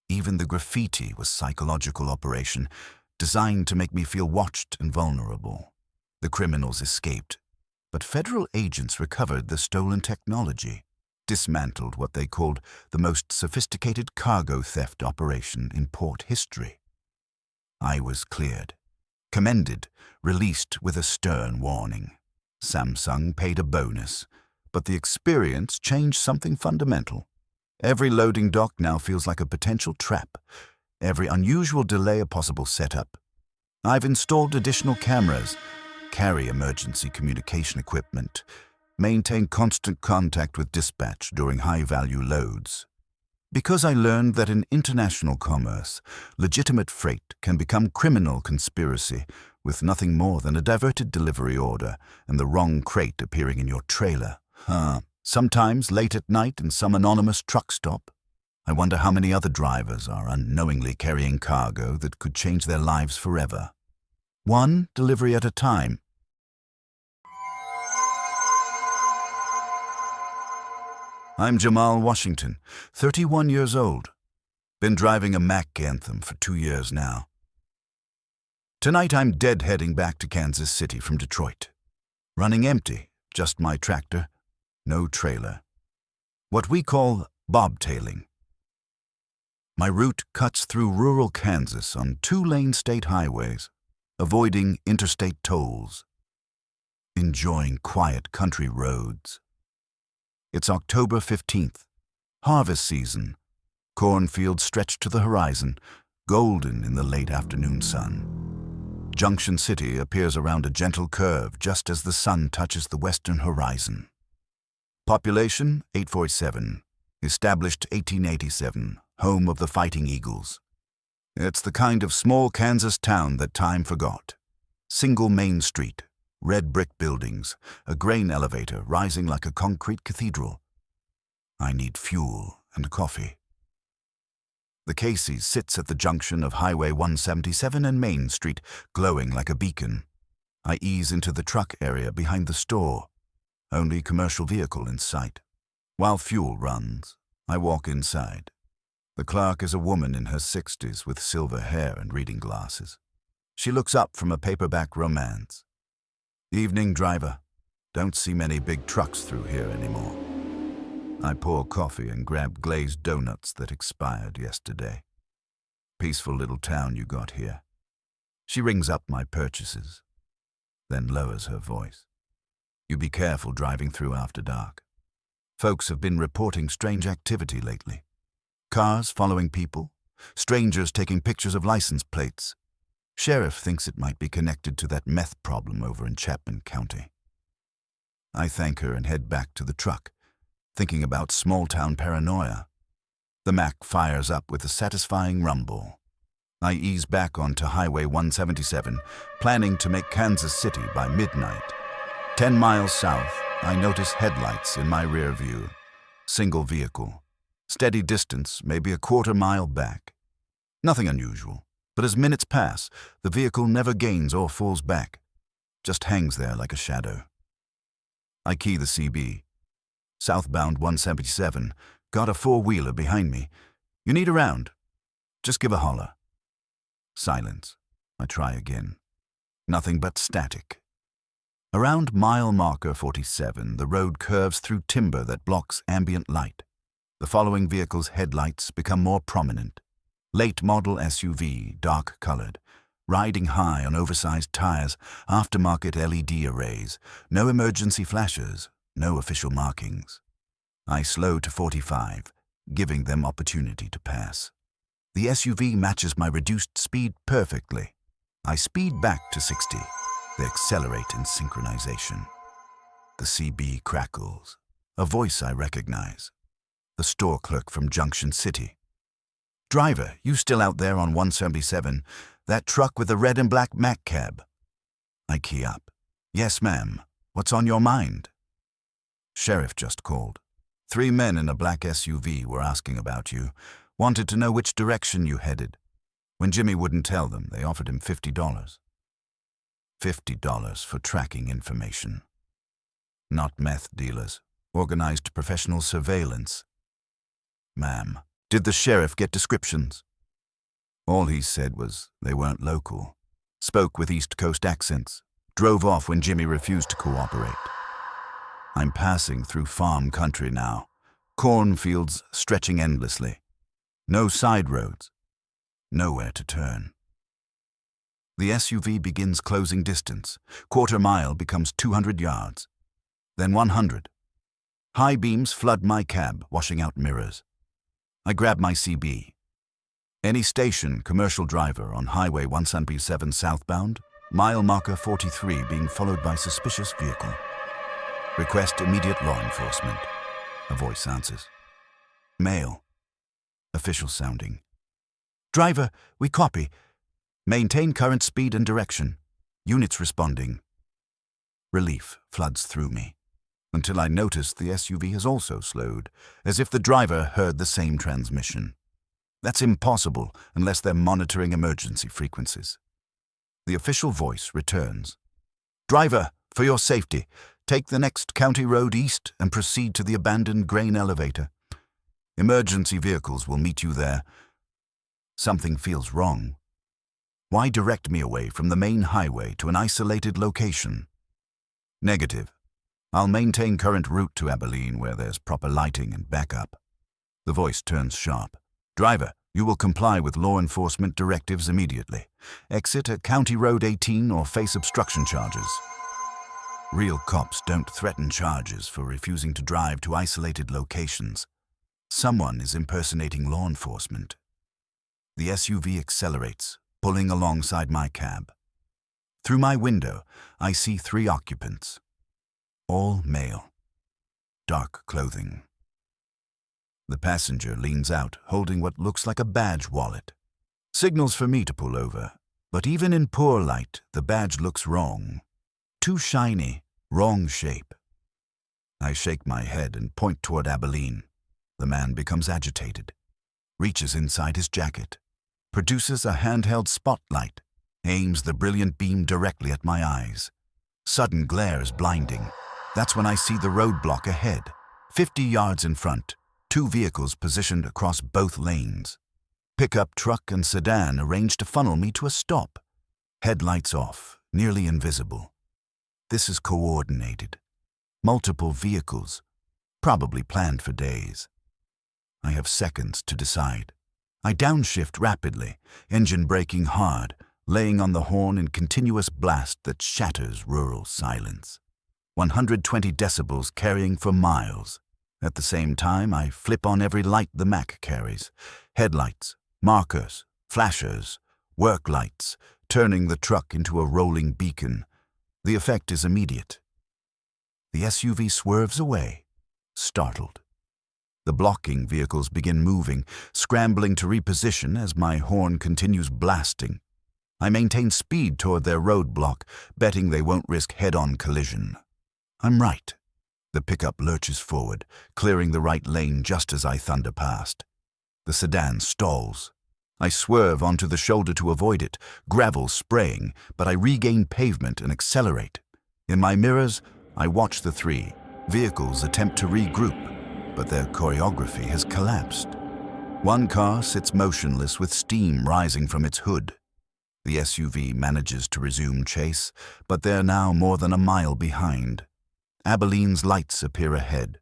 Even the graffiti was psychological operation, designed to make me feel watched and vulnerable. The criminals escaped, but federal agents recovered the stolen technology, dismantled what they called the most sophisticated cargo theft operation in port history. I was cleared, commended, released with a stern warning. Samsung paid a bonus, but the experience changed something fundamental. Every loading dock now feels like a potential trap, every unusual delay a possible setup. I've installed additional cameras, carry emergency communication equipment, maintain constant contact with dispatch during high-value loads. Because I learned that in international commerce, legitimate freight can become criminal conspiracy with nothing more than a diverted delivery order and the wrong crate appearing in your trailer. Sometimes late at night in some anonymous truck stop, I wonder how many other drivers are unknowingly carrying cargo that could change their lives forever. One delivery at a time. I'm Jamal Washington, 31 years old. Been driving a Mack Anthem for 2 years now. Tonight I'm deadheading back to Kansas City from Detroit. Running empty, just my tractor, no trailer. What we call bobtailing. My route cuts through rural Kansas on 2-lane state highways, avoiding interstate tolls, enjoying quiet country roads. It's October 15th, harvest season. Cornfields stretch to the horizon, golden in the late afternoon sun. Junction City appears around a gentle curve just as the sun touches the western horizon. Population 847, established 1887, home of the Fighting Eagles. It's the kind of small Kansas town that time forgot. Single main street, red brick buildings, a grain elevator rising like a concrete cathedral. I need fuel and coffee. The Casey's sits at the junction of Highway 177 and Main Street, glowing like a beacon. I ease into the truck area behind the store. Only commercial vehicle in sight. While fuel runs, I walk inside. The clerk is a woman in her 60s with silver hair and reading glasses. She looks up from a paperback romance. Evening, driver. Don't see many big trucks through here anymore. I pour coffee and grab glazed donuts that expired yesterday. Peaceful little town you got here. She rings up my purchases, then lowers her voice. You be careful driving through after dark. Folks have been reporting strange activity lately. Cars following people, strangers taking pictures of license plates. Sheriff thinks it might be connected to that meth problem over in Chapman County. I thank her and head back to the truck, thinking about small-town paranoia. The Mack fires up with a satisfying rumble. I ease back onto Highway 177, planning to make Kansas City by midnight. 10 miles south, I notice headlights in my rear view. Single vehicle. Steady distance, maybe a quarter-mile back. Nothing unusual, but as minutes pass, the vehicle never gains or falls back. Just hangs there like a shadow. I key the CB. Southbound 177, got a 4-wheeler behind me. You need a round? Just give a holler. Silence. I try again. Nothing but static. Around mile marker 47, the road curves through timber that blocks ambient light. The following vehicle's headlights become more prominent. Late model SUV, dark-colored, riding high on oversized tires, aftermarket LED arrays, no emergency flashers, no official markings. I slow to 45, giving them opportunity to pass. The SUV matches my reduced speed perfectly. I speed back to 60. They accelerate in synchronization. The CB crackles. A voice I recognize. The store clerk from Junction City. Driver, you still out there on 177? That truck with the red and black Mack cab. I key up. Yes, ma'am. What's on your mind? Sheriff just called. 3 men in a black SUV were asking about you. Wanted to know which direction you headed. When Jimmy wouldn't tell them, they offered him $50. $50 for tracking information. Not meth dealers. Organized professional surveillance. Ma'am, did the sheriff get descriptions? All he said was they weren't local. Spoke with East Coast accents. Drove off when Jimmy refused to cooperate. I'm passing through farm country now. Cornfields stretching endlessly. No side roads. Nowhere to turn. The SUV begins closing distance. Quarter mile becomes 200 yards. Then 100. High beams flood my cab, washing out mirrors. I grab my CB. Any station, commercial driver on Highway 177 southbound, mile marker 43 being followed by suspicious vehicle. Request immediate law enforcement. A voice answers. Male. Official sounding. Driver, we copy. Maintain current speed and direction. Units responding. Relief floods through me, until I notice the SUV has also slowed, as if the driver heard the same transmission. That's impossible unless they're monitoring emergency frequencies. The official voice returns. "Driver, for your safety, take the next county road east and proceed to the abandoned grain elevator. Emergency vehicles will meet you there." Something feels wrong. Why direct me away from the main highway to an isolated location? Negative. I'll maintain current route to Abilene where there's proper lighting and backup. The voice turns sharp. "Driver, you will comply with law enforcement directives immediately. Exit at County Road 18 or face obstruction charges." Real cops don't threaten charges for refusing to drive to isolated locations. Someone is impersonating law enforcement. The SUV accelerates, pulling alongside my cab. Through my window, I see 3 occupants. All male. Dark clothing. The passenger leans out, holding what looks like a badge wallet. Signals for me to pull over, but even in poor light, the badge looks wrong. Too shiny, wrong shape. I shake my head and point toward Abilene. The man becomes agitated, reaches inside his jacket, produces a handheld spotlight, aims the brilliant beam directly at my eyes. Sudden glare is blinding. That's when I see the roadblock ahead, 50 yards in front, 2 vehicles positioned across both lanes. Pickup truck and sedan arranged to funnel me to a stop. Headlights off, nearly invisible. This is coordinated. Multiple vehicles, probably planned for days. I have seconds to decide. I downshift rapidly, engine braking hard, laying on the horn in continuous blast that shatters rural silence. 120 decibels carrying for miles. At the same time, I flip on every light the Mac carries. Headlights, markers, flashers, work lights, turning the truck into a rolling beacon. The effect is immediate. The SUV swerves away, startled. The blocking vehicles begin moving, scrambling to reposition as my horn continues blasting. I maintain speed toward their roadblock, betting they won't risk head-on collision. I'm right. The pickup lurches forward, clearing the right lane just as I thunder past. The sedan stalls. I swerve onto the shoulder to avoid it, gravel spraying, but I regain pavement and accelerate. In my mirrors, I watch the 3 vehicles attempt to regroup, but their choreography has collapsed. One car sits motionless with steam rising from its hood. The SUV manages to resume chase, but they're now more than a mile behind. Abilene's lights appear ahead.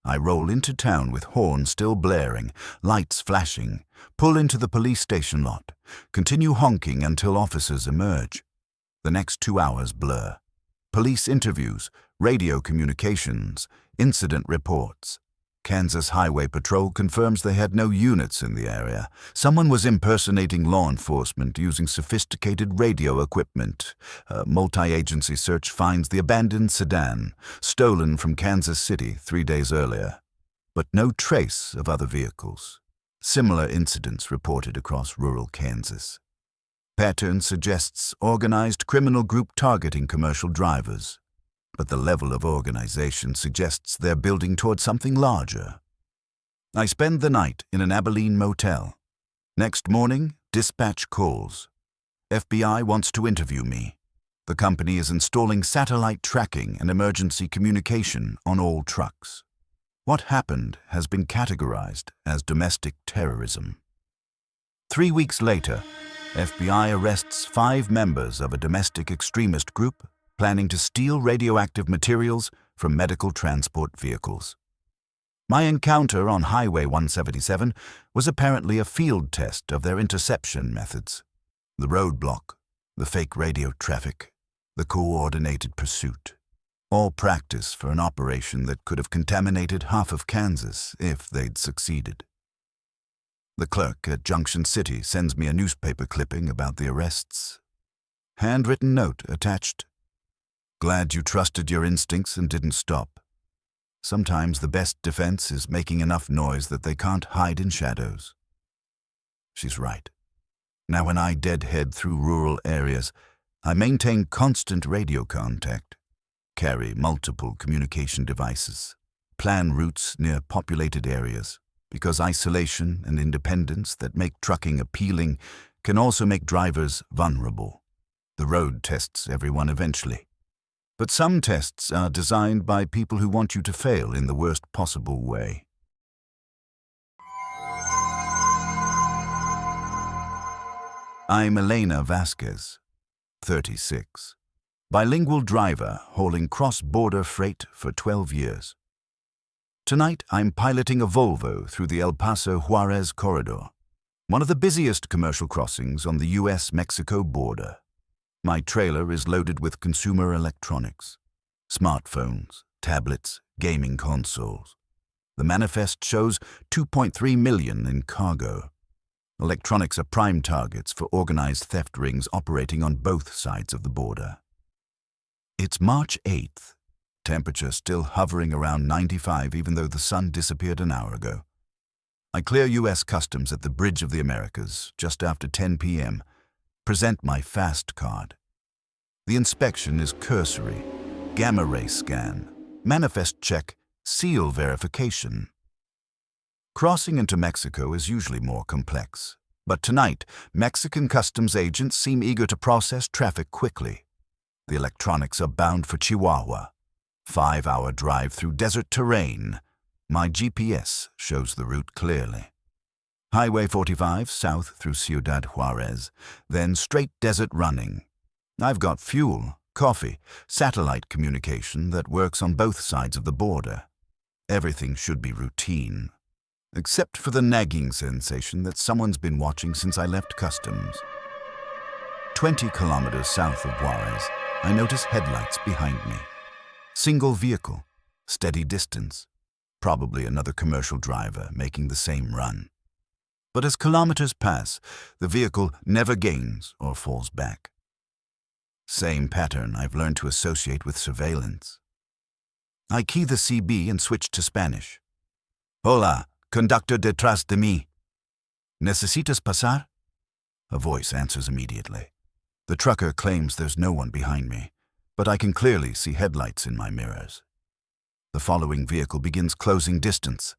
I roll into town with horn still blaring, lights flashing, pull into the police station lot, continue honking until officers emerge. The next 2 hours blur. Police interviews, radio communications, incident reports. Kansas Highway Patrol confirms they had no units in the area. Someone was impersonating law enforcement using sophisticated radio equipment. A multi-agency search finds the abandoned sedan, stolen from Kansas City 3 days earlier. But no trace of other vehicles. Similar incidents reported across rural Kansas. Pattern suggests organized criminal group targeting commercial drivers. But the level of organization suggests they're building toward something larger. I spend the night in an Abilene motel. Next morning, dispatch calls. FBI wants to interview me. The company is installing satellite tracking and emergency communication on all trucks. What happened has been categorized as domestic terrorism. 3 weeks later, FBI arrests 5 members of a domestic extremist group planning to steal radioactive materials from medical transport vehicles. My encounter on Highway 177 was apparently a field test of their interception methods. The roadblock, the fake radio traffic, the coordinated pursuit. All practice for an operation that could have contaminated half of Kansas if they'd succeeded. The clerk at Junction City sends me a newspaper clipping about the arrests. Handwritten note attached. Glad you trusted your instincts and didn't stop. Sometimes the best defense is making enough noise that they can't hide in shadows. She's right. Now when I deadhead through rural areas, I maintain constant radio contact, carry multiple communication devices, plan routes near populated areas, because isolation and independence that make trucking appealing can also make drivers vulnerable. The road tests everyone eventually. But some tests are designed by people who want you to fail in the worst possible way. I'm Elena Vasquez, 36, bilingual driver hauling cross-border freight for 12 years. Tonight, I'm piloting a Volvo through the El Paso-Juarez corridor, one of the busiest commercial crossings on the U.S.-Mexico border. My trailer is loaded with consumer electronics, smartphones, tablets, gaming consoles. The manifest shows 2.3 million in cargo. Electronics are prime targets for organized theft rings operating on both sides of the border. It's March 8th. Temperature still hovering around 95 even though the sun disappeared an hour ago. I clear U.S. Customs at the Bridge of the Americas just after 10 p.m. Present my fast card. The inspection is cursory. Gamma ray scan, manifest check, seal verification. Crossing into Mexico is usually more complex, but tonight, Mexican customs agents seem eager to process traffic quickly. The electronics are bound for Chihuahua. 5-hour drive through desert terrain. My GPS shows the route clearly. Highway 45 south through Ciudad Juarez, then straight desert running. I've got fuel, coffee, satellite communication that works on both sides of the border. Everything should be routine, except for the nagging sensation that someone's been watching since I left customs. 20 kilometers south of Juarez, I notice headlights behind me. Single vehicle, steady distance, probably another commercial driver making the same run. But as kilometers pass, the vehicle never gains or falls back. Same pattern I've learned to associate with surveillance. I key the CB and switch to Spanish. Hola, conductor detrás de mí. ¿Necesitas pasar? A voice answers immediately. The trucker claims there's no one behind me, but I can clearly see headlights in my mirrors. The following vehicle begins closing distance,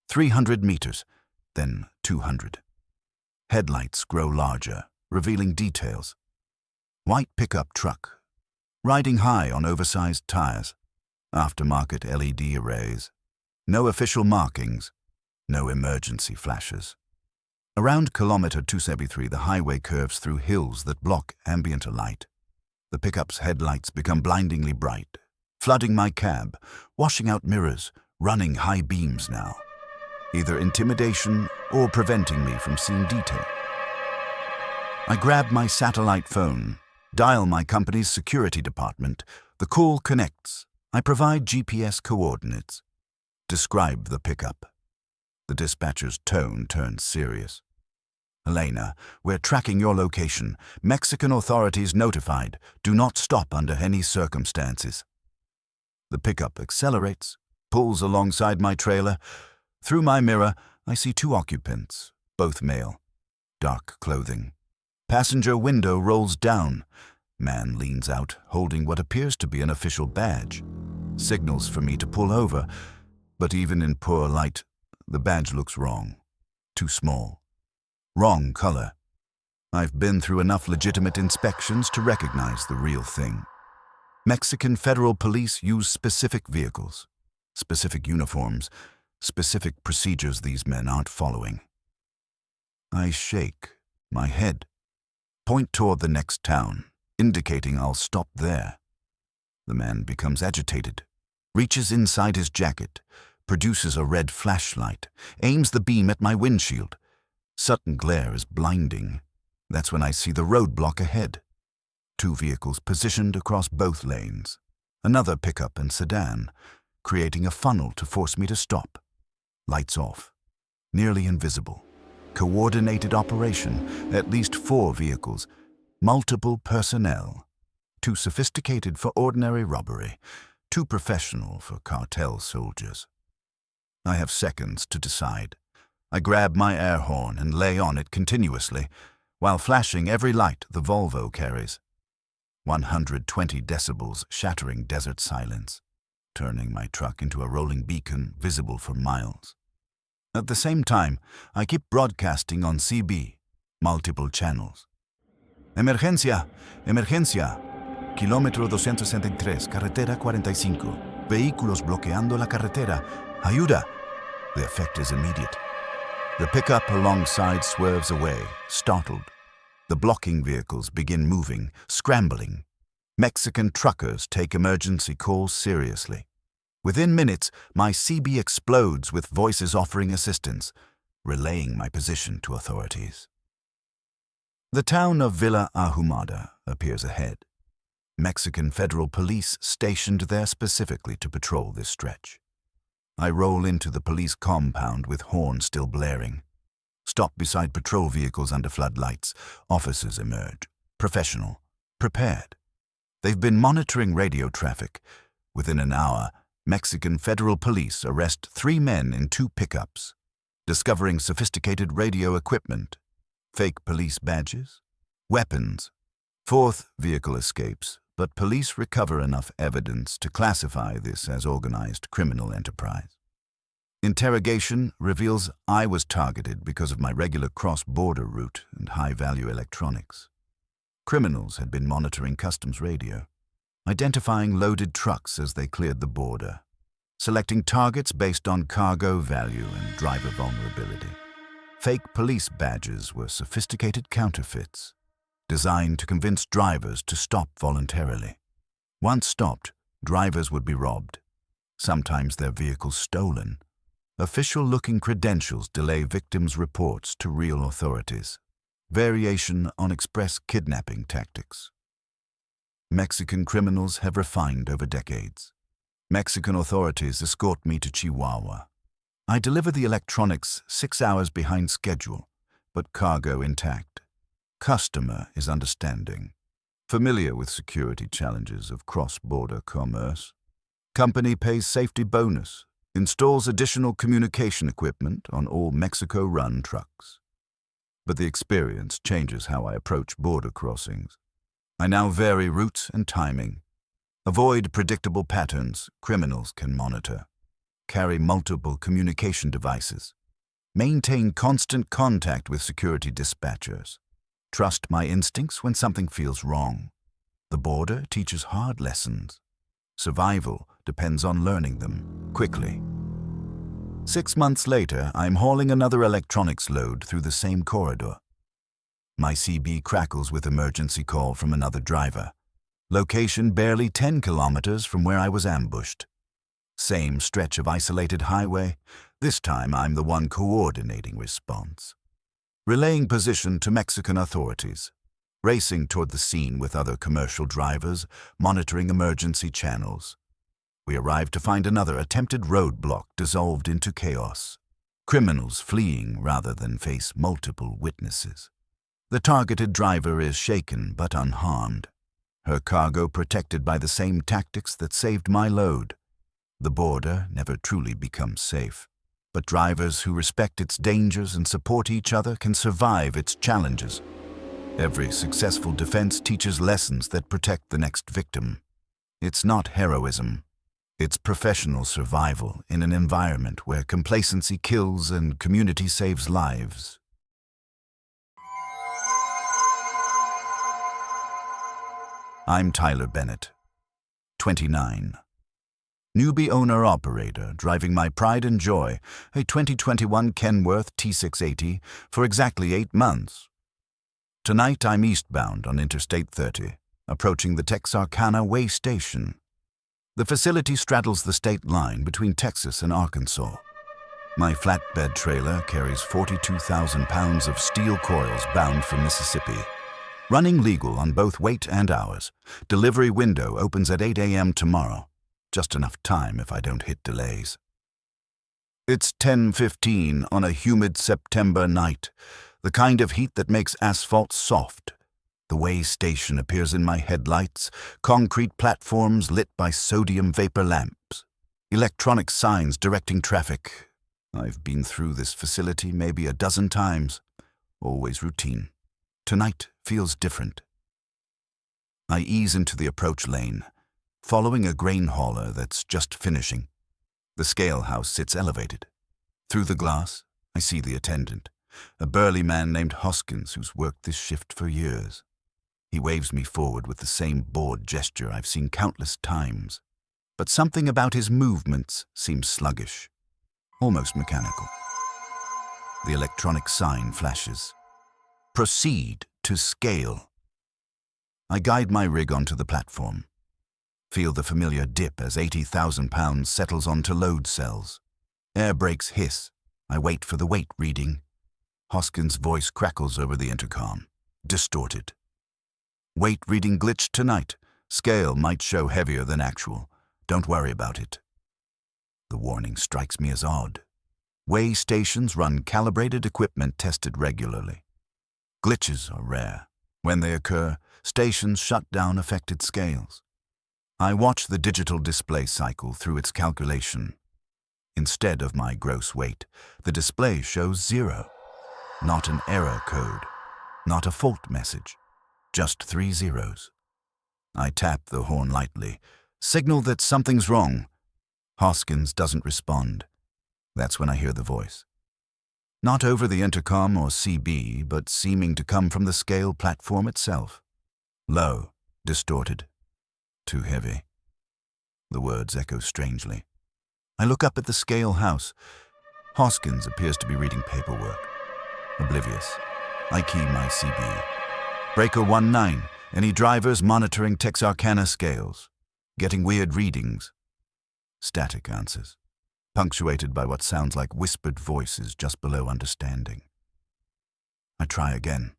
300 meters, then 200. Headlights grow larger, revealing details. White pickup truck, riding high on oversized tires, aftermarket LED arrays, no official markings, no emergency flashes. Around kilometer 273, the highway curves through hills that block ambient light. The pickup's headlights become blindingly bright, flooding my cab, washing out mirrors, running high beams now, either intimidation or preventing me from seeing detail. I grab my satellite phone, dial my company's security department. The call connects. I provide GPS coordinates. Describe the pickup. The dispatcher's tone turns serious. Elena, we're tracking your location. Mexican authorities notified. Do not stop under any circumstances. The pickup accelerates, pulls alongside my trailer. Through my mirror, I see 2 occupants, both male. Dark clothing. Passenger window rolls down. Man leans out, holding what appears to be an official badge. Signals for me to pull over, but even in poor light, the badge looks wrong. Too small. Wrong color. I've been through enough legitimate inspections to recognize the real thing. Mexican federal police use specific vehicles, specific uniforms, specific procedures these men aren't following. I shake my head, point toward the next town, indicating I'll stop there. The man becomes agitated, reaches inside his jacket, produces a red flashlight, aims the beam at my windshield. Sudden glare is blinding. That's when I see the roadblock ahead. 2 vehicles positioned across both lanes. Another pickup and sedan, creating a funnel to force me to stop. Lights off. Nearly invisible. Coordinated operation, at least 4 vehicles. Multiple personnel. Too sophisticated for ordinary robbery. Too professional for cartel soldiers. I have seconds to decide. I grab my air horn and lay on it continuously, while flashing every light the Volvo carries. 120 decibels shattering desert silence, turning my truck into a rolling beacon visible for miles. At the same time, I keep broadcasting on CB, multiple channels. Emergencia, emergencia. Kilómetro 263, carretera 45. Vehículos bloqueando la carretera. Ayuda. The effect is immediate. The pickup alongside swerves away, startled. The blocking vehicles begin moving, scrambling. Mexican truckers take emergency calls seriously. Within minutes, my CB explodes with voices offering assistance, relaying my position to authorities. The town of Villa Ahumada appears ahead. Mexican federal police stationed there specifically to patrol this stretch. I roll into the police compound with horns still blaring. Stop beside patrol vehicles under floodlights. Officers emerge, professional, prepared. They've been monitoring radio traffic. Within an hour, Mexican federal police arrest 3 men in 2 pickups, discovering sophisticated radio equipment, fake police badges, weapons. 4th vehicle escapes, but police recover enough evidence to classify this as organized criminal enterprise. Interrogation reveals I was targeted because of my regular cross-border route and high-value electronics. Criminals had been monitoring customs radio, identifying loaded trucks as they cleared the border, selecting targets based on cargo value and driver vulnerability. Fake police badges were sophisticated counterfeits, designed to convince drivers to stop voluntarily. Once stopped, drivers would be robbed, sometimes their vehicles stolen. Official-looking credentials delay victims' reports to real authorities. Variation on express kidnapping tactics. Mexican criminals have refined over decades. Mexican authorities escort me to Chihuahua. I deliver the electronics 6 hours behind schedule, but cargo intact. Customer is understanding, familiar with security challenges of cross-border commerce. Company pays safety bonus, installs additional communication equipment on all Mexico-run trucks. But the experience changes how I approach border crossings. I now vary routes and timing. Avoid predictable patterns criminals can monitor. Carry multiple communication devices. Maintain constant contact with security dispatchers. Trust my instincts when something feels wrong. The border teaches hard lessons. Survival depends on learning them quickly. 6 months later, I'm hauling another electronics load through the same corridor. My CB crackles with emergency call from another driver. Location barely 10 kilometers from where I was ambushed. Same stretch of isolated highway. This time I'm the one coordinating response. Relaying position to Mexican authorities. Racing toward the scene with other commercial drivers, monitoring emergency channels. We arrived to find another attempted roadblock dissolved into chaos. Criminals fleeing rather than face multiple witnesses. The targeted driver is shaken but unharmed. Her cargo protected by the same tactics that saved my load. The border never truly becomes safe, but drivers who respect its dangers and support each other can survive its challenges. Every successful defense teaches lessons that protect the next victim. It's not heroism. It's professional survival in an environment where complacency kills and community saves lives. I'm Tyler Bennett, 29. Newbie owner-operator, driving my pride and joy, a 2021 Kenworth T680, for exactly 8 months. Tonight I'm eastbound on Interstate 30, approaching the Texarkana Way Station. The facility straddles the state line between Texas and Arkansas. My flatbed trailer carries 42,000 pounds of steel coils bound for Mississippi. Running legal on both weight and hours. Delivery window opens at 8 a.m. tomorrow. Just enough time if I don't hit delays. It's 10:15 on a humid September night, the kind of heat that makes asphalt soft. The way station appears in my headlights, concrete platforms lit by sodium vapor lamps, electronic signs directing traffic. I've been through this facility maybe a dozen times, always routine. Tonight feels different. I ease into the approach lane, following a grain hauler that's just finishing. The scale house sits elevated. Through the glass, I see the attendant, a burly man named Hoskins who's worked this shift for years. He waves me forward with the same bored gesture I've seen countless times, but something about his movements seems sluggish, almost mechanical. The electronic sign flashes. Proceed to scale. I guide my rig onto the platform. Feel the familiar dip as 80,000 pounds settles onto load cells. Air brakes hiss. I wait for the weight reading. Hoskins' voice crackles over the intercom, distorted. Weight reading glitched tonight. Scale might show heavier than actual. Don't worry about it. The warning strikes me as odd. Weigh stations run calibrated equipment tested regularly. Glitches are rare. When they occur, stations shut down affected scales. I watch the digital display cycle through its calculation. Instead of my gross weight, the display shows 0. Not an error code, not a fault message, just 3 zeros. I tap the horn lightly, signal that something's wrong. Hoskins doesn't respond. That's when I hear the voice. Not over the intercom or CB, but seeming to come from the scale platform itself. Low, distorted, too heavy. The words echo strangely. I look up at the scale house. Hoskins appears to be reading paperwork. Oblivious. I key my CB. Breaker 19. Any drivers monitoring Texarkana scales? Getting weird readings. Static answers, punctuated by what sounds like whispered voices just below understanding. I try again.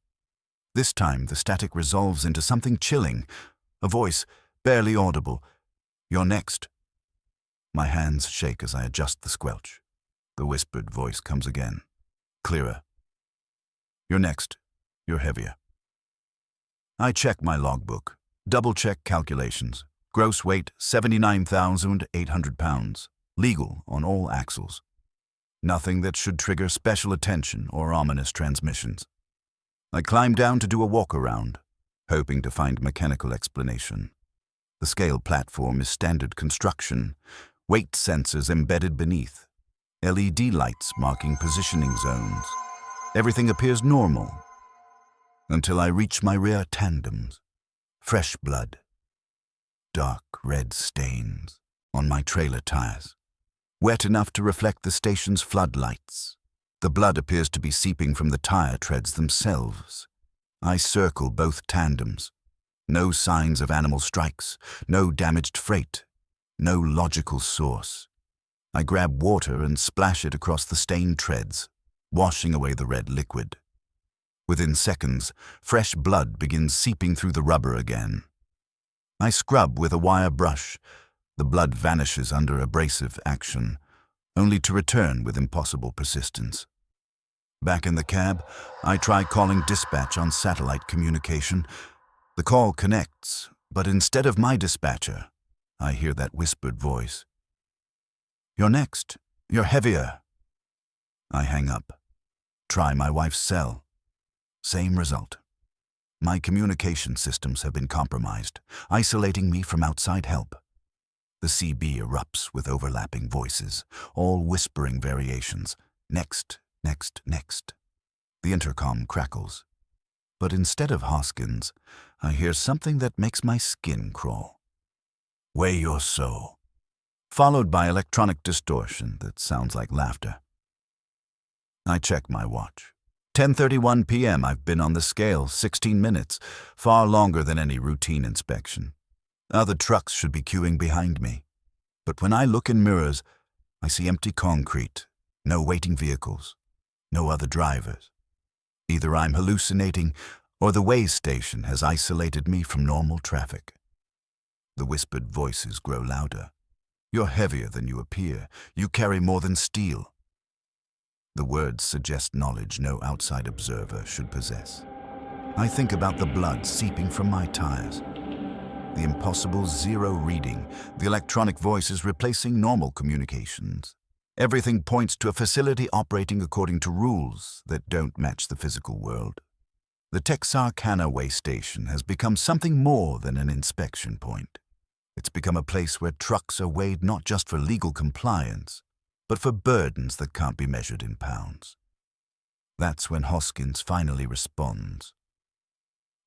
This time the static resolves into something chilling. A voice, barely audible. You're next. My hands shake as I adjust the squelch. The whispered voice comes again, clearer. You're next. You're heavier. I check my logbook, double-check calculations. Gross weight 79,800 pounds. Legal on all axles. Nothing that should trigger special attention or ominous transmissions. I climb down to do a walk-around, hoping to find mechanical explanation. The scale platform is standard construction, weight sensors embedded beneath, LED lights marking positioning zones. Everything appears normal, until I reach my rear tandems. Fresh blood. Dark red stains on my trailer tires, wet enough to reflect the station's floodlights. The blood appears to be seeping from the tire treads themselves. I circle both tandems. No signs of animal strikes, no damaged freight, no logical source. I grab water and splash it across the stained treads, washing away the red liquid. Within seconds, fresh blood begins seeping through the rubber again. I scrub with a wire brush. The blood vanishes under abrasive action, only to return with impossible persistence. Back in the cab, I try calling dispatch on satellite communication. The call connects, but instead of my dispatcher, I hear that whispered voice. You're next. You're heavier. I hang up. Try my wife's cell. Same result. My communication systems have been compromised, isolating me from outside help. The CB erupts with overlapping voices, all whispering variations. Next, next, next. The intercom crackles. But instead of Hoskins, I hear something that makes my skin crawl. Weigh your soul. Followed by electronic distortion that sounds like laughter. I check my watch. 10:31 p.m. I've been on the scale 16 minutes, far longer than any routine inspection. Other trucks should be queuing behind me. But when I look in mirrors, I see empty concrete, no waiting vehicles, no other drivers. Either I'm hallucinating or the weigh station has isolated me from normal traffic. The whispered voices grow louder. You're heavier than you appear. You carry more than steel. The words suggest knowledge no outside observer should possess. I think about the blood seeping from my tires. The impossible 0 reading, the electronic voices replacing normal communications. Everything points to a facility operating according to rules that don't match the physical world. The Texarkana way station has become something more than an inspection point. It's become a place where trucks are weighed not just for legal compliance, but for burdens that can't be measured in pounds. That's when Hoskins finally responds.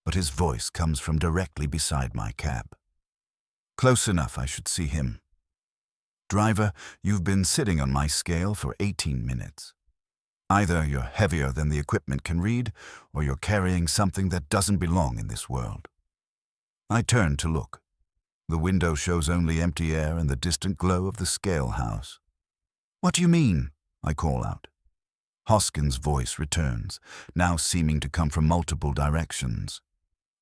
But his voice comes from directly beside my cab. Close enough I should see him. "Driver, you've been sitting on my scale for 18 minutes. Either you're heavier than the equipment can read, or you're carrying something that doesn't belong in this world." I turn to look. The window shows only empty air and the distant glow of the scale house. "What do you mean?" I call out. Hoskins' voice returns, now seeming to come from multiple directions.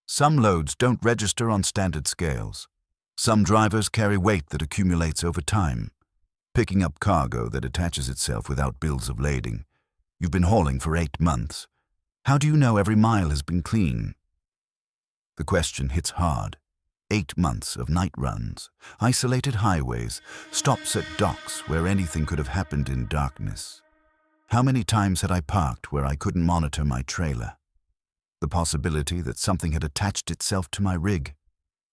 "Some loads don't register on standard scales. Some drivers carry weight that accumulates over time, picking up cargo that attaches itself without bills of lading. You've been hauling for 8 months. How do you know every mile has been clean?" The question hits hard. 8 months of night runs, isolated highways, stops at docks where anything could have happened in darkness. How many times had I parked where I couldn't monitor my trailer? The possibility that something had attached itself to my rig,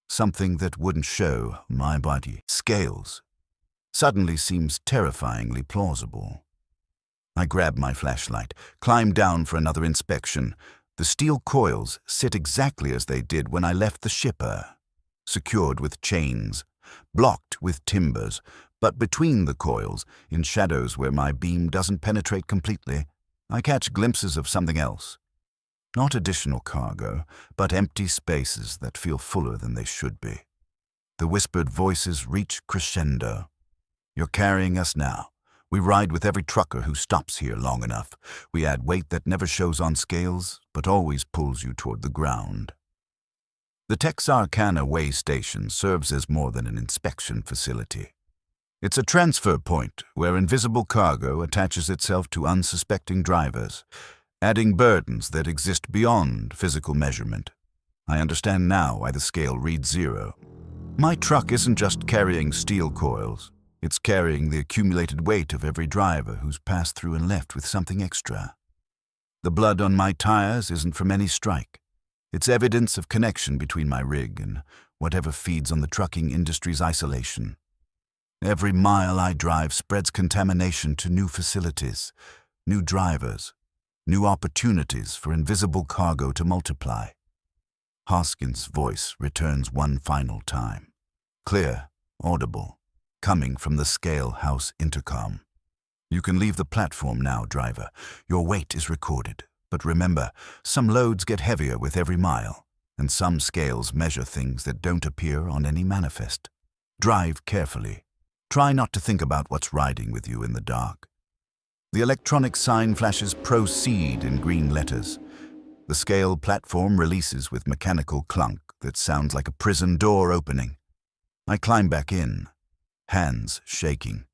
something that wouldn't show my body scales, suddenly seems terrifyingly plausible. I grab my flashlight, climb down for another inspection. The steel coils sit exactly as they did when I left the shipper, secured with chains, blocked with timbers, but between the coils, in shadows where my beam doesn't penetrate completely, I catch glimpses of something else. Not additional cargo, but empty spaces that feel fuller than they should be. The whispered voices reach crescendo. "You're carrying us now. We ride with every trucker who stops here long enough. We add weight that never shows on scales, but always pulls you toward the ground." The Texarkana way station serves as more than an inspection facility. It's a transfer point where invisible cargo attaches itself to unsuspecting drivers, adding burdens that exist beyond physical measurement. I understand now why the scale reads 0. My truck isn't just carrying steel coils. It's carrying the accumulated weight of every driver who's passed through and left with something extra. The blood on my tires isn't from any strike. It's evidence of connection between my rig and whatever feeds on the trucking industry's isolation. Every mile I drive spreads contamination to new facilities, new drivers, new opportunities for invisible cargo to multiply. Hoskins' voice returns one final time. Clear, audible, coming from the scale house intercom. "You can leave the platform now, driver. Your weight is recorded. But remember, some loads get heavier with every mile, and some scales measure things that don't appear on any manifest. Drive carefully. Try not to think about what's riding with you in the dark." The electronic sign flashes "Proceed" in green letters. The scale platform releases with mechanical clunk that sounds like a prison door opening. I climb back in, hands shaking.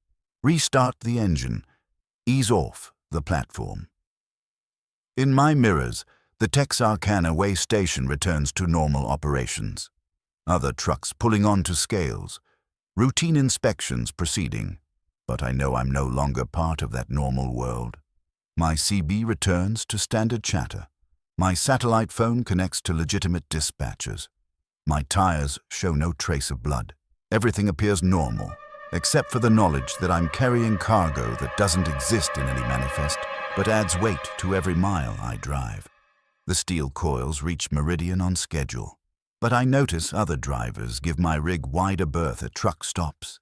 Restart the engine. Ease off the platform. In my mirrors, the Texarkana way station returns to normal operations. Other trucks pulling onto scales. Routine inspections proceeding. But I know I'm no longer part of that normal world. My CB returns to standard chatter. My satellite phone connects to legitimate dispatchers. My tires show no trace of blood. Everything appears normal, except for the knowledge that I'm carrying cargo that doesn't exist in any manifest, but adds weight to every mile I drive. The steel coils reach meridian on schedule, but I notice other drivers give my rig wider berth at truck stops,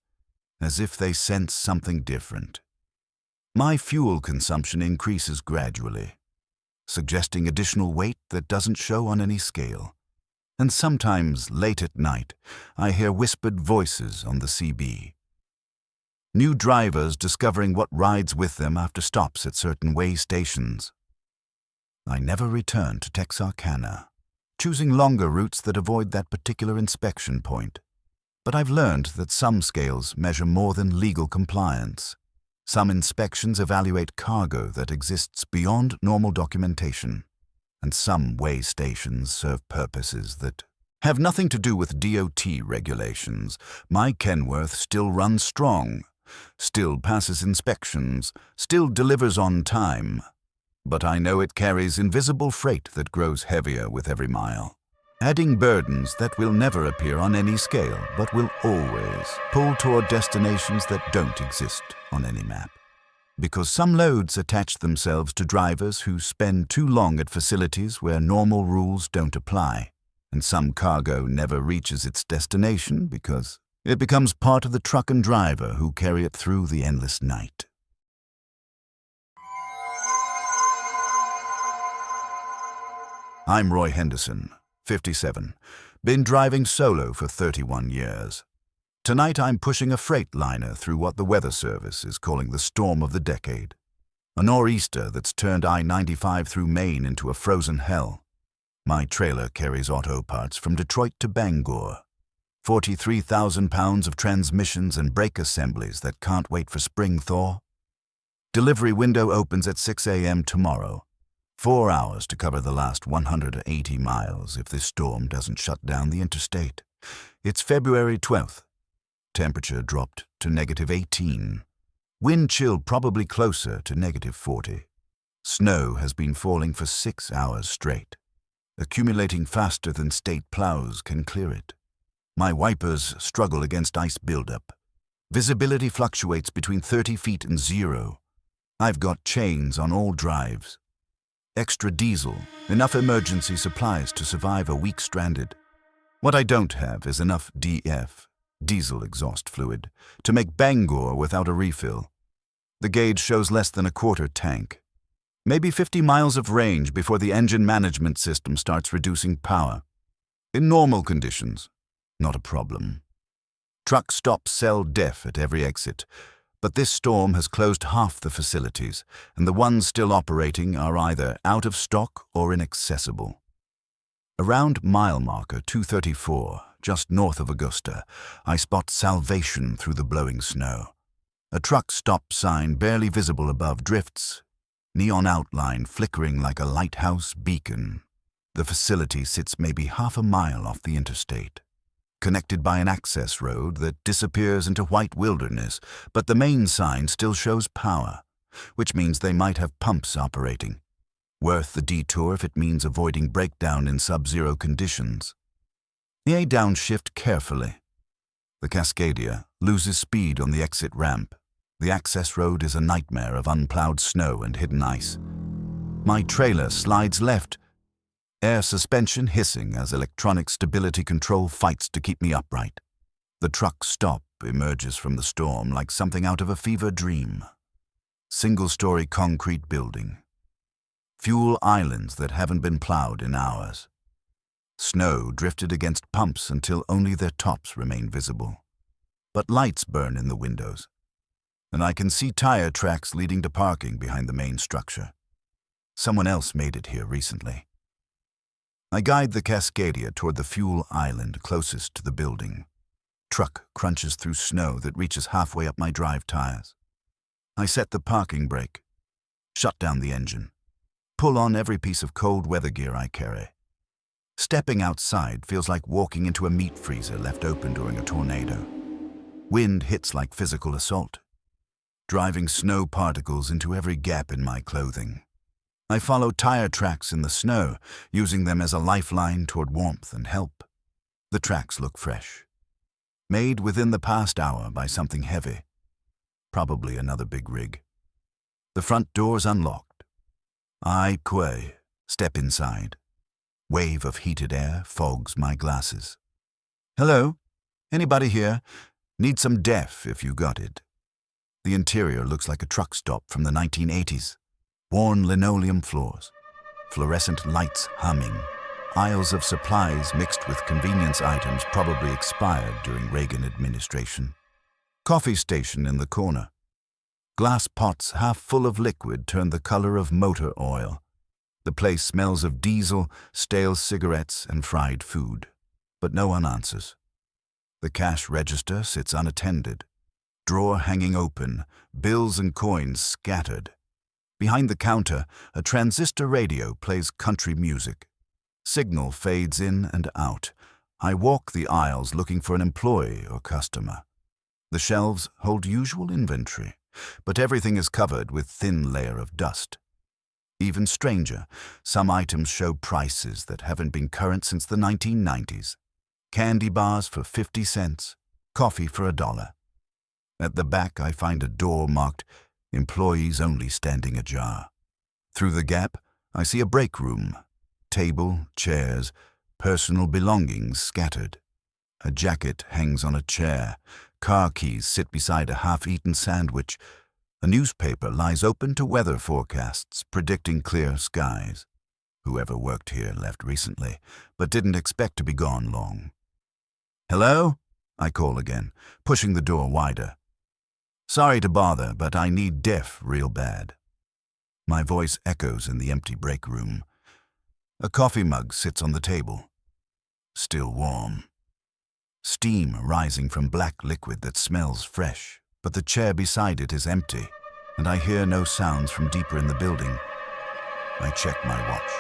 as if they sense something different. My fuel consumption increases gradually, suggesting additional weight that doesn't show on any scale. And sometimes, late at night, I hear whispered voices on the CB. New drivers discovering what rides with them after stops at certain way stations. I never return to Texarkana, choosing longer routes that avoid that particular inspection point. But I've learned that some scales measure more than legal compliance. Some inspections evaluate cargo that exists beyond normal documentation. And some way stations serve purposes that have nothing to do with DOT regulations. My Kenworth still runs strong, still passes inspections, still delivers on time. But I know it carries invisible freight that grows heavier with every mile, adding burdens that will never appear on any scale, but will always pull toward destinations that don't exist on any map. Because some loads attach themselves to drivers who spend too long at facilities where normal rules don't apply, and some cargo never reaches its destination because it becomes part of the truck and driver who carry it through the endless night. I'm Roy Henderson, 57. Been driving solo for 31 years. Tonight I'm pushing a freight liner through what the Weather Service is calling the storm of the decade. A nor'easter that's turned I-95 through Maine into a frozen hell. My trailer carries auto parts from Detroit to Bangor. 43,000 pounds of transmissions and brake assemblies that can't wait for spring thaw. Delivery window opens at 6 a.m. tomorrow. 4 hours to cover the last 180 miles if this storm doesn't shut down the interstate. It's February 12th. Temperature dropped to -18. Wind chill probably closer to -40. Snow has been falling for 6 hours straight, accumulating faster than state plows can clear it. My wipers struggle against ice buildup. Visibility fluctuates between 30 feet and 0. I've got chains on all drives. Extra diesel, enough emergency supplies to survive a week stranded. What I don't have is enough DF, diesel exhaust fluid, to make Bangor without a refill. The gauge shows less than a quarter tank. Maybe 50 miles of range before the engine management system starts reducing power. In normal conditions, not a problem. Truck stops sell DEF at every exit, but this storm has closed half the facilities, and the ones still operating are either out of stock or inaccessible. Around mile marker 234, just north of Augusta, I spot Salvation through the blowing snow. A truck stop sign barely visible above drifts, neon outline flickering like a lighthouse beacon. The facility sits maybe half a mile off the interstate, connected by an access road that disappears into white wilderness, but the main sign still shows power, which means they might have pumps operating. Worth the detour if it means avoiding breakdown in sub-zero conditions. I downshift carefully. The Cascadia loses speed on the exit ramp. The access road is a nightmare of unplowed snow and hidden ice. My trailer slides left, air suspension hissing as electronic stability control fights to keep me upright. The truck stop emerges from the storm like something out of a fever dream. Single-story concrete building. Fuel islands that haven't been plowed in hours. Snow drifted against pumps until only their tops remain visible. But lights burn in the windows, and I can see tire tracks leading to parking behind the main structure. Someone else made it here recently. I guide the Cascadia toward the fuel island closest to the building. Truck crunches through snow that reaches halfway up my drive tires. I set the parking brake, shut down the engine, pull on every piece of cold weather gear I carry. Stepping outside feels like walking into a meat freezer left open during a tornado. Wind hits like physical assault, driving snow particles into every gap in my clothing. I follow tire tracks in the snow, using them as a lifeline toward warmth and help. The tracks look fresh, made within the past hour by something heavy, probably another big rig. The front door's unlocked. I step inside. Wave of heated air fogs my glasses. Hello? Anybody here? Need some DEF if you got it. The interior looks like a truck stop from the 1980s. Worn linoleum floors, fluorescent lights humming, aisles of supplies mixed with convenience items probably expired during Reagan administration. Coffee station in the corner. Glass pots half full of liquid turn the color of motor oil. The place smells of diesel, stale cigarettes, and fried food. But no one answers. The cash register sits unattended. Drawer hanging open, bills and coins scattered. Behind the counter, a transistor radio plays country music. Signal fades in and out. I walk the aisles looking for an employee or customer. The shelves hold usual inventory, but everything is covered with thin layer of dust. Even stranger, some items show prices that haven't been current since the 1990s. Candy bars for 50 cents, coffee for $1. At the back, I find a door marked "Employees Only" standing ajar. Through the gap, I see a break room. Table, chairs, personal belongings scattered. A jacket hangs on a chair. Car keys sit beside a half-eaten sandwich. A newspaper lies open to weather forecasts predicting clear skies. Whoever worked here left recently, but didn't expect to be gone long. "Hello?" I call again, pushing the door wider. "Sorry to bother, but I need Def real bad." My voice echoes in the empty break room. A coffee mug sits on the table. Still warm. Steam rising from black liquid that smells fresh, but the chair beside it is empty, and I hear no sounds from deeper in the building. I check my watch.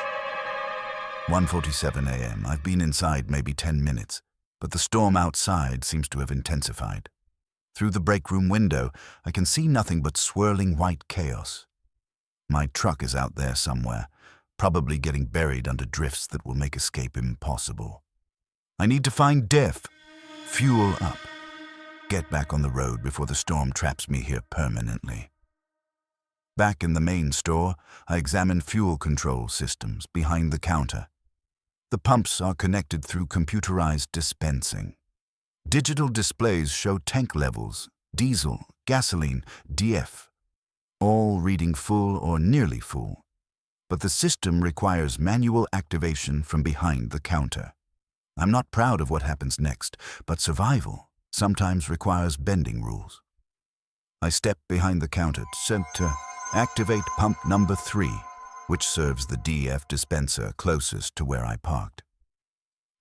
1:47 a.m. I've been inside maybe 10 minutes, but the storm outside seems to have intensified. Through the break room window, I can see nothing but swirling white chaos. My truck is out there somewhere, probably getting buried under drifts that will make escape impossible. I need to find Def. Fuel up. Get back on the road before the storm traps me here permanently. Back in the Maine store, I examine fuel control systems behind the counter. The pumps are connected through computerized dispensing. Digital displays show tank levels, diesel, gasoline, DF, all reading full or nearly full. But the system requires manual activation from behind the counter. I'm not proud of what happens next, but survival sometimes requires bending rules. I step behind the counter to activate pump number 3, which serves the DF dispenser closest to where I parked.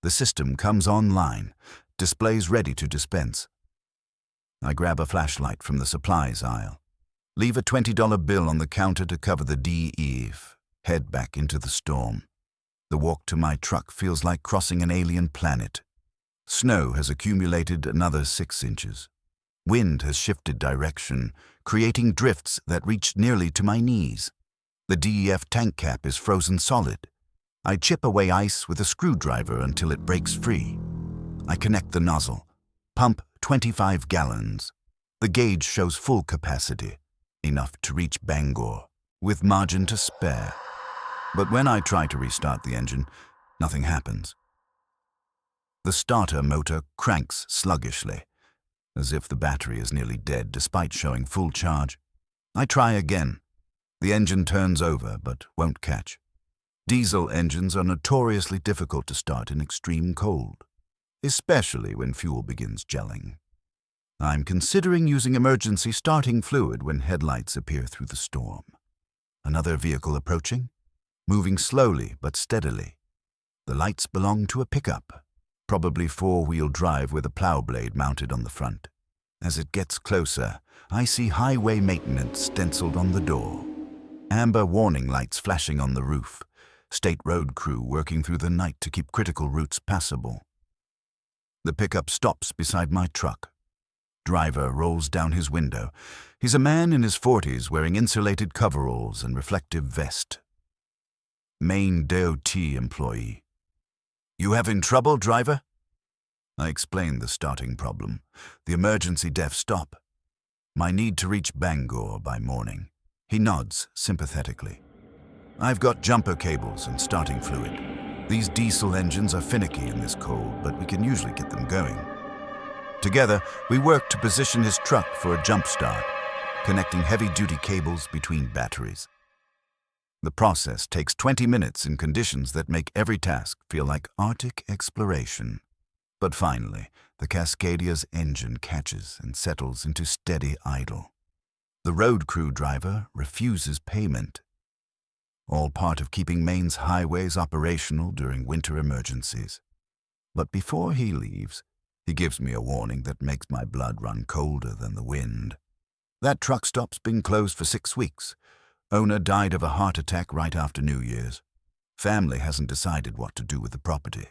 The system comes online, displays ready to dispense. I grab a flashlight from the supplies aisle, leave a $20 bill on the counter to cover the DEF, head back into the storm. The walk to my truck feels like crossing an alien planet. Snow has accumulated another 6 inches. Wind has shifted direction, creating drifts that reach nearly to my knees. The DEF tank cap is frozen solid. I chip away ice with a screwdriver until it breaks free. I connect the nozzle. Pump 25 gallons. The gauge shows full capacity, enough to reach Bangor, with margin to spare. But when I try to restart the engine, nothing happens. The starter motor cranks sluggishly, as if the battery is nearly dead despite showing full charge. I try again. The engine turns over but won't catch. Diesel engines are notoriously difficult to start in extreme cold, especially when fuel begins gelling. I'm considering using emergency starting fluid when headlights appear through the storm. Another vehicle approaching, moving slowly but steadily. The lights belong to a pickup, probably 4-wheel drive with a plow blade mounted on the front. As it gets closer, I see highway maintenance stenciled on the door. Amber warning lights flashing on the roof. State road crew working through the night to keep critical routes passable. The pickup stops beside my truck. Driver rolls down his window. He's a man in his 40s wearing insulated coveralls and reflective vest. Maine DOT employee. "You having trouble, driver?" I explain the starting problem, the emergency DEF stop. My need to reach Bangor by morning. He nods sympathetically. "I've got jumper cables and starting fluid. These diesel engines are finicky in this cold, but we can usually get them going." Together, we work to position his truck for a jump start, connecting heavy-duty cables between batteries. The process takes 20 minutes in conditions that make every task feel like Arctic exploration. But finally, the Cascadia's engine catches and settles into steady idle. The road crew driver refuses payment. All part of keeping Maine's highways operational during winter emergencies. But before he leaves, he gives me a warning that makes my blood run colder than the wind. That truck stop's been closed for 6 weeks. Owner died of a heart attack right after New Year's. Family hasn't decided what to do with the property.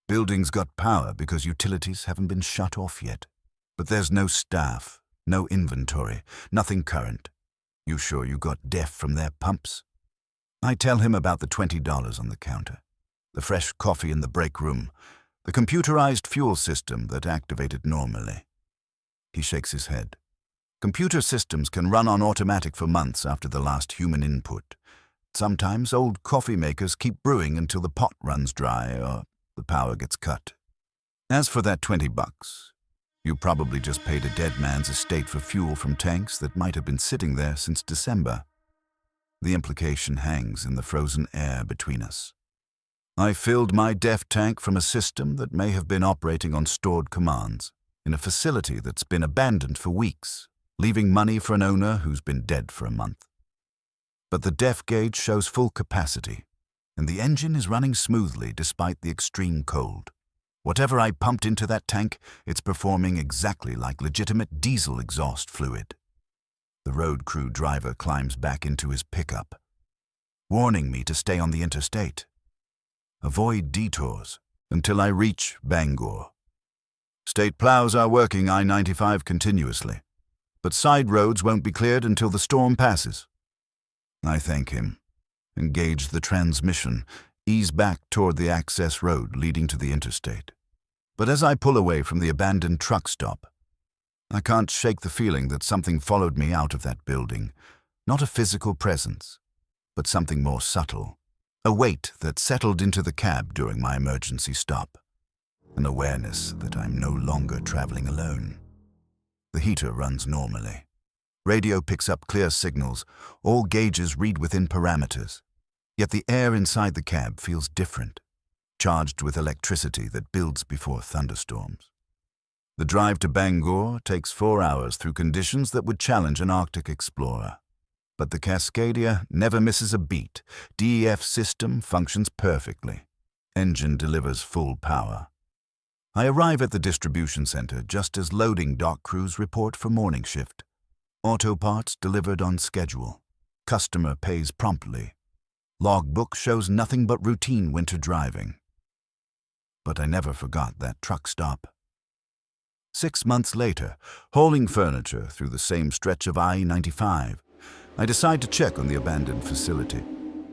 Building's got power because utilities haven't been shut off yet. But there's no staff, no inventory, nothing current. You sure you got DEF from their pumps? I tell him about the $20 on the counter, the fresh coffee in the break room, the computerized fuel system that activated normally. He shakes his head. Computer systems can run on automatic for months after the last human input. Sometimes old coffee makers keep brewing until the pot runs dry or the power gets cut. As for that $20, you probably just paid a dead man's estate for fuel from tanks that might have been sitting there since December. The implication hangs in the frozen air between us. I filled my DEF tank from a system that may have been operating on stored commands, in a facility that's been abandoned for weeks, leaving money for an owner who's been dead for a month. But the DEF gauge shows full capacity, and the engine is running smoothly despite the extreme cold. Whatever I pumped into that tank, it's performing exactly like legitimate diesel exhaust fluid. The road crew driver climbs back into his pickup, warning me to stay on the interstate. Avoid detours until I reach Bangor. State plows are working I-95 continuously, but side roads won't be cleared until the storm passes. I thank him, engage the transmission, ease back toward the access road leading to the interstate. But as I pull away from the abandoned truck stop, I can't shake the feeling that something followed me out of that building. Not a physical presence, but something more subtle. A weight that settled into the cab during my emergency stop. An awareness that I'm no longer traveling alone. The heater runs normally. Radio picks up clear signals. All gauges read within parameters. Yet the air inside the cab feels different, charged with electricity that builds before thunderstorms. The drive to Bangor takes 4 hours through conditions that would challenge an Arctic explorer. But the Cascadia never misses a beat. DEF system functions perfectly. Engine delivers full power. I arrive at the distribution center just as loading dock crews report for morning shift. Auto parts delivered on schedule. Customer pays promptly. Logbook shows nothing but routine winter driving. But I never forgot that truck stop. 6 months later, hauling furniture through the same stretch of I-95, I decide to check on the abandoned facility.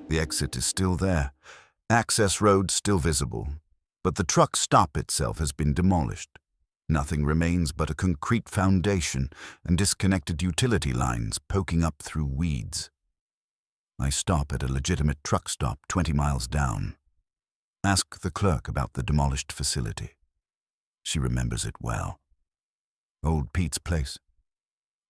The exit is still there, access roads still visible, but the truck stop itself has been demolished. Nothing remains but a concrete foundation and disconnected utility lines poking up through weeds. I stop at a legitimate truck stop 20 miles down. Ask the clerk about the demolished facility. She remembers it well. Old Pete's place.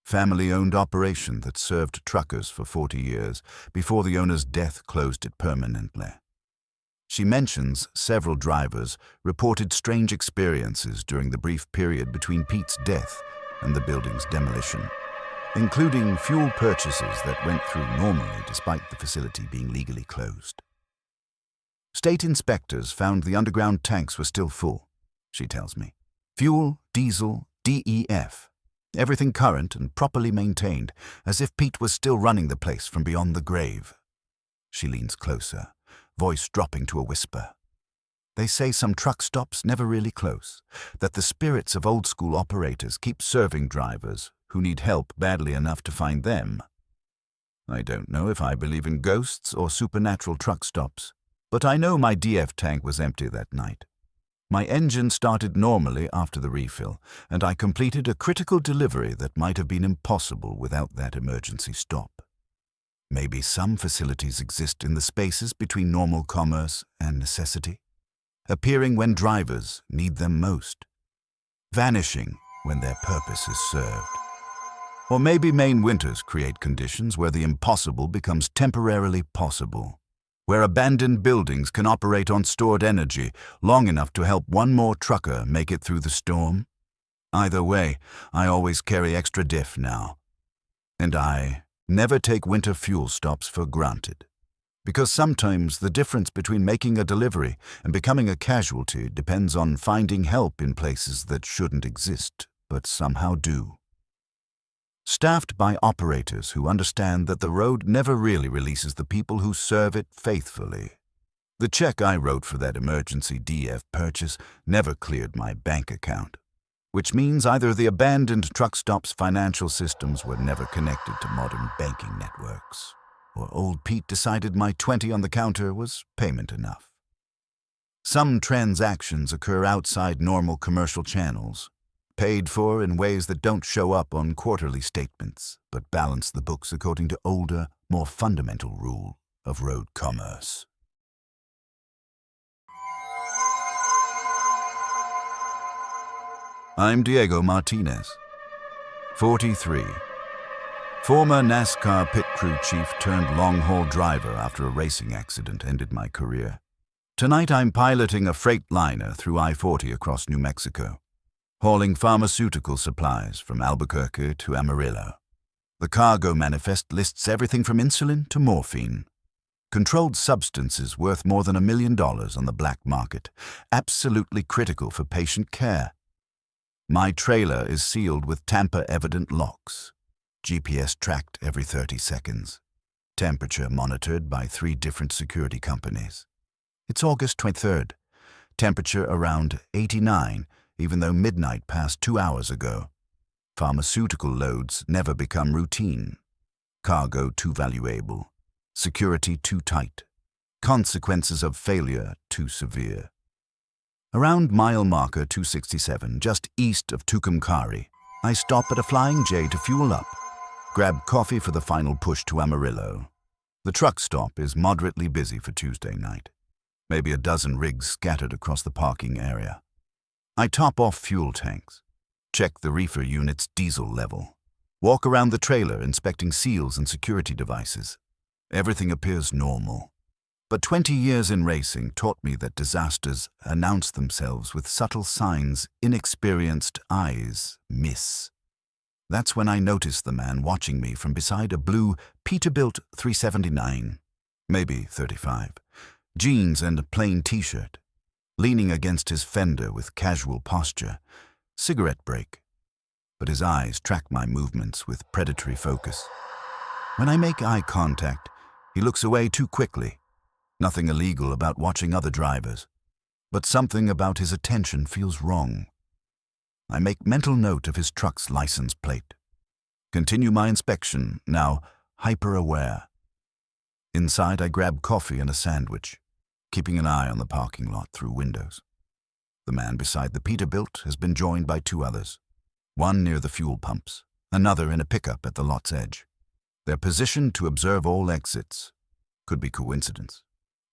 Family-owned operation that served truckers for 40 years before the owner's death closed it permanently. She mentions several drivers reported strange experiences during the brief period between Pete's death and the building's demolition, including fuel purchases that went through normally despite the facility being legally closed. State inspectors found the underground tanks were still full, she tells me. Fuel, diesel, DEF. Everything current and properly maintained, as if Pete was still running the place from beyond the grave. She leans closer, voice dropping to a whisper. They say some truck stops never really close, that the spirits of old-school operators keep serving drivers who need help badly enough to find them. I don't know if I believe in ghosts or supernatural truck stops, but I know my DF tank was empty that night. My engine started normally after the refill, and I completed a critical delivery that might have been impossible without that emergency stop. Maybe some facilities exist in the spaces between normal commerce and necessity, appearing when drivers need them most, vanishing when their purpose is served. Or maybe Maine winters create conditions where the impossible becomes temporarily possible, where abandoned buildings can operate on stored energy long enough to help one more trucker make it through the storm. Either way, I always carry extra diff now. And I never take winter fuel stops for granted. Because sometimes the difference between making a delivery and becoming a casualty depends on finding help in places that shouldn't exist, but somehow do. Staffed by operators who understand that the road never really releases the people who serve it faithfully. The check I wrote for that emergency DF purchase never cleared my bank account, which means either the abandoned truck stop's financial systems were never connected to modern banking networks, or old Pete decided my 20 on the counter was payment enough. Some transactions occur outside normal commercial channels, paid for in ways that don't show up on quarterly statements, but balance the books according to older, more fundamental rule of road commerce. I'm Diego Martinez, 43. Former NASCAR pit crew chief turned long-haul driver after a racing accident ended my career. Tonight I'm piloting a freight liner through I-40 across New Mexico, hauling pharmaceutical supplies from Albuquerque to Amarillo. The cargo manifest lists everything from insulin to morphine. Controlled substances worth more than $1 million on the black market, absolutely critical for patient care. My trailer is sealed with tamper-evident locks. GPS tracked every 30 seconds. Temperature monitored by 3 different security companies. It's August 23rd. Temperature around 89, even though midnight passed 2 hours ago. Pharmaceutical loads never become routine. Cargo too valuable. Security too tight. Consequences of failure too severe. Around mile marker 267, just east of Tucumcari, I stop at a Flying J to fuel up. Grab coffee for the final push to Amarillo. The truck stop is moderately busy for Tuesday night. Maybe a dozen rigs scattered across the parking area. I top off fuel tanks, check the reefer unit's diesel level, walk around the trailer inspecting seals and security devices. Everything appears normal. But 20 years in racing taught me that disasters announce themselves with subtle signs inexperienced eyes miss. That's when I noticed the man watching me from beside a blue Peterbilt 379, maybe 35, jeans and a plain t-shirt, leaning against his fender with casual posture, cigarette break. But his eyes track my movements with predatory focus. When I make eye contact, he looks away too quickly. Nothing illegal about watching other drivers, but something about his attention feels wrong. I make mental note of his truck's license plate. Continue my inspection, now hyper-aware. Inside, I grab coffee and a sandwich, keeping an eye on the parking lot through windows. The man beside the Peterbilt has been joined by 2 others, one near the fuel pumps, another in a pickup at the lot's edge. They're positioned to observe all exits. Could be coincidence.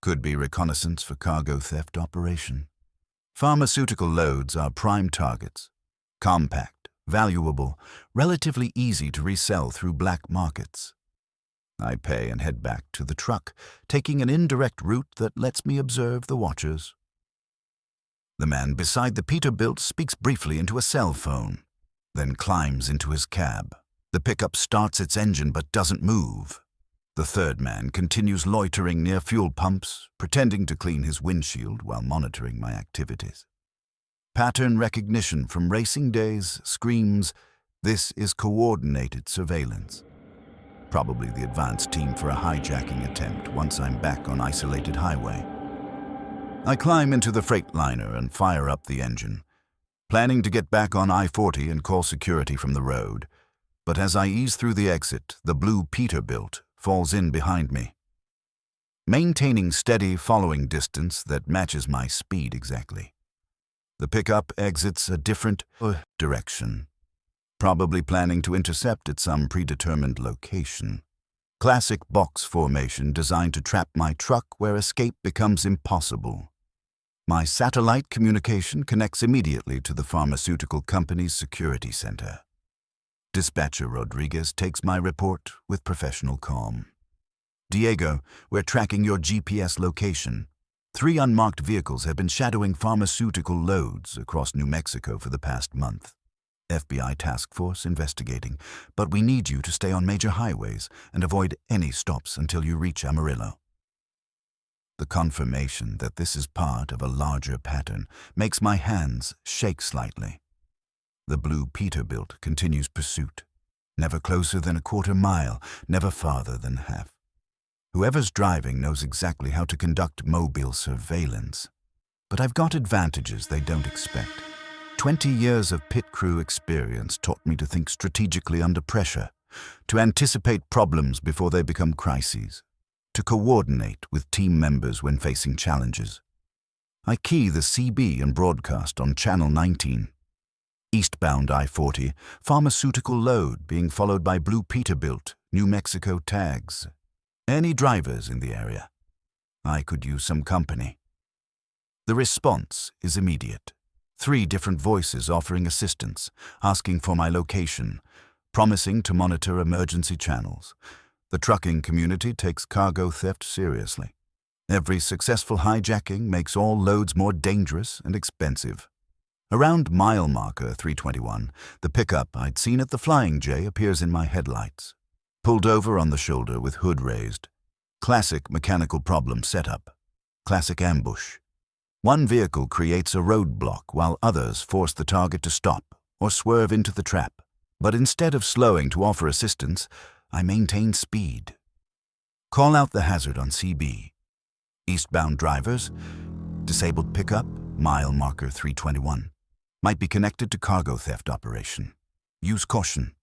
Could be reconnaissance for cargo theft operation. Pharmaceutical loads are prime targets. Compact, valuable, relatively easy to resell through black markets. I pay and head back to the truck, taking an indirect route that lets me observe the watchers. The man beside the Peterbilt speaks briefly into a cell phone, then climbs into his cab. The pickup starts its engine but doesn't move. The third man continues loitering near fuel pumps, pretending to clean his windshield while monitoring my activities. Pattern recognition from racing days screams, this is coordinated surveillance. Probably the advanced team for a hijacking attempt once I'm back on isolated highway. I climb into the freight liner and fire up the engine, planning to get back on I-40 and call security from the road. But as I ease through the exit, the blue Peterbilt falls in behind me. Maintaining steady following distance that matches my speed exactly. The pickup exits a different direction, probably planning to intercept at some predetermined location. Classic box formation designed to trap my truck where escape becomes impossible. My satellite communication connects immediately to the pharmaceutical company's security center. Dispatcher Rodriguez takes my report with professional calm. Diego, we're tracking your GPS location. 3 unmarked vehicles have been shadowing pharmaceutical loads across New Mexico for the past month. FBI task force investigating, but we need you to stay on major highways and avoid any stops until you reach Amarillo. The confirmation that this is part of a larger pattern makes my hands shake slightly. The blue Peterbilt continues pursuit, never closer than a quarter mile, never farther than half. Whoever's driving knows exactly how to conduct mobile surveillance. But I've got advantages they don't expect. 20 years of pit crew experience taught me to think strategically under pressure, to anticipate problems before they become crises, to coordinate with team members when facing challenges. I key the CB and broadcast on Channel 19. Eastbound I-40, pharmaceutical load being followed by blue Peterbilt, New Mexico tags. Any drivers in the area? I could use some company. The response is immediate. 3 different voices offering assistance, asking for my location, promising to monitor emergency channels. The trucking community takes cargo theft seriously. Every successful hijacking makes all loads more dangerous and expensive. Around mile marker 321, the pickup I'd seen at the Flying J appears in my headlights. Pulled over on the shoulder with hood raised. Classic mechanical problem setup. Classic ambush. One vehicle creates a roadblock while others force the target to stop or swerve into the trap. But instead of slowing to offer assistance, I maintain speed. Call out the hazard on CB. Eastbound drivers, disabled pickup, mile marker 321. Might be connected to cargo theft operation. Use caution.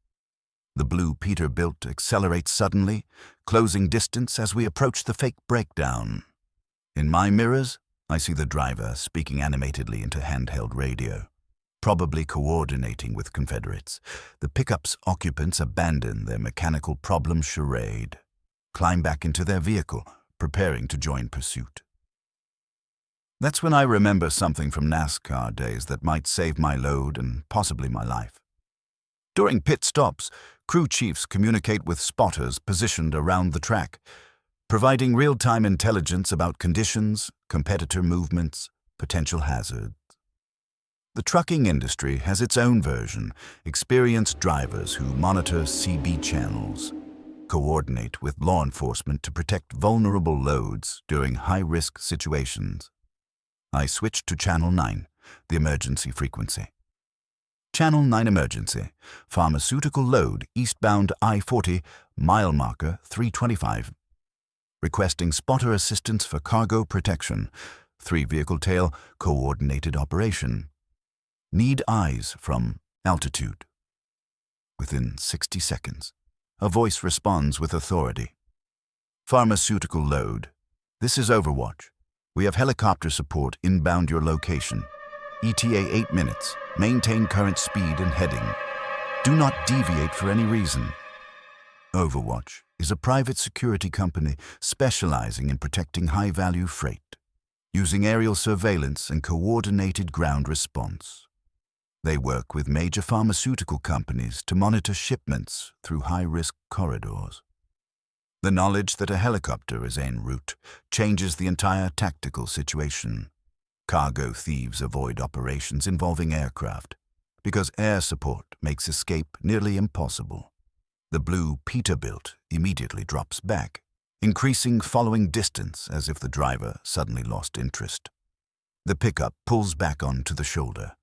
The blue Peterbilt accelerates suddenly, closing distance as we approach the fake breakdown. In my mirrors, I see the driver speaking animatedly into handheld radio, probably coordinating with Confederates. The pickup's occupants abandon their mechanical problem charade, climb back into their vehicle, preparing to join pursuit. That's when I remember something from NASCAR days that might save my load and possibly my life. During pit stops, crew chiefs communicate with spotters positioned around the track, providing real-time intelligence about conditions, competitor movements, potential hazards. The trucking industry has its own version, experienced drivers who monitor CB channels, coordinate with law enforcement to protect vulnerable loads during high-risk situations. I switched to Channel 9, the emergency frequency. Channel 9 emergency, pharmaceutical load eastbound I-40, mile marker 325. Requesting spotter assistance for cargo protection, 3-vehicle tail, coordinated operation. Need eyes from altitude. Within 60 seconds, a voice responds with authority. Pharmaceutical load. This is Overwatch. We have helicopter support inbound your location. ETA 8 minutes. Maintain current speed and heading. Do not deviate for any reason. Overwatch is a private security company specializing in protecting high-value freight, using aerial surveillance and coordinated ground response. They work with major pharmaceutical companies to monitor shipments through high-risk corridors. The knowledge that a helicopter is en route changes the entire tactical situation. Cargo thieves avoid operations involving aircraft because air support makes escape nearly impossible. The blue Peterbilt immediately drops back, increasing following distance as if the driver suddenly lost interest. The pickup pulls back onto the shoulder,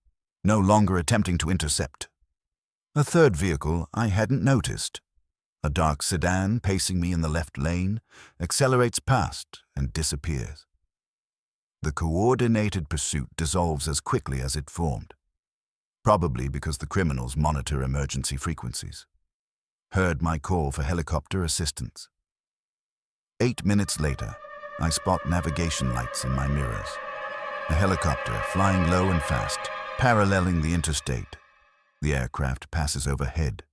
no longer attempting to intercept. A third vehicle I hadn't noticed, a dark sedan pacing me in the left lane, accelerates past and disappears. The coordinated pursuit dissolves as quickly as it formed, probably because the criminals monitor emergency frequencies. Heard my call for helicopter assistance. 8 minutes later, I spot navigation lights in my mirrors. A helicopter flying low and fast, paralleling the interstate. The aircraft passes overhead,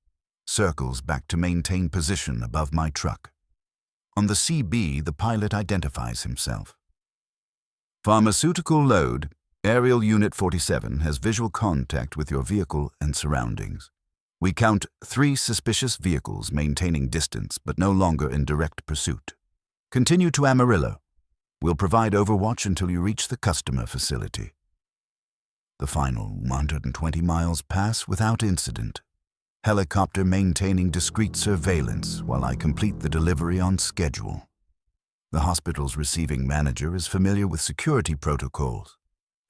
circles back to maintain position above my truck. On the CB, the pilot identifies himself. Pharmaceutical load, Aerial Unit 47 has visual contact with your vehicle and surroundings. We count 3 suspicious vehicles maintaining distance but no longer in direct pursuit. Continue to Amarillo. We'll provide overwatch until you reach the customer facility. The final 120 miles pass without incident. Helicopter maintaining discreet surveillance while I complete the delivery on schedule. The hospital's receiving manager is familiar with security protocols.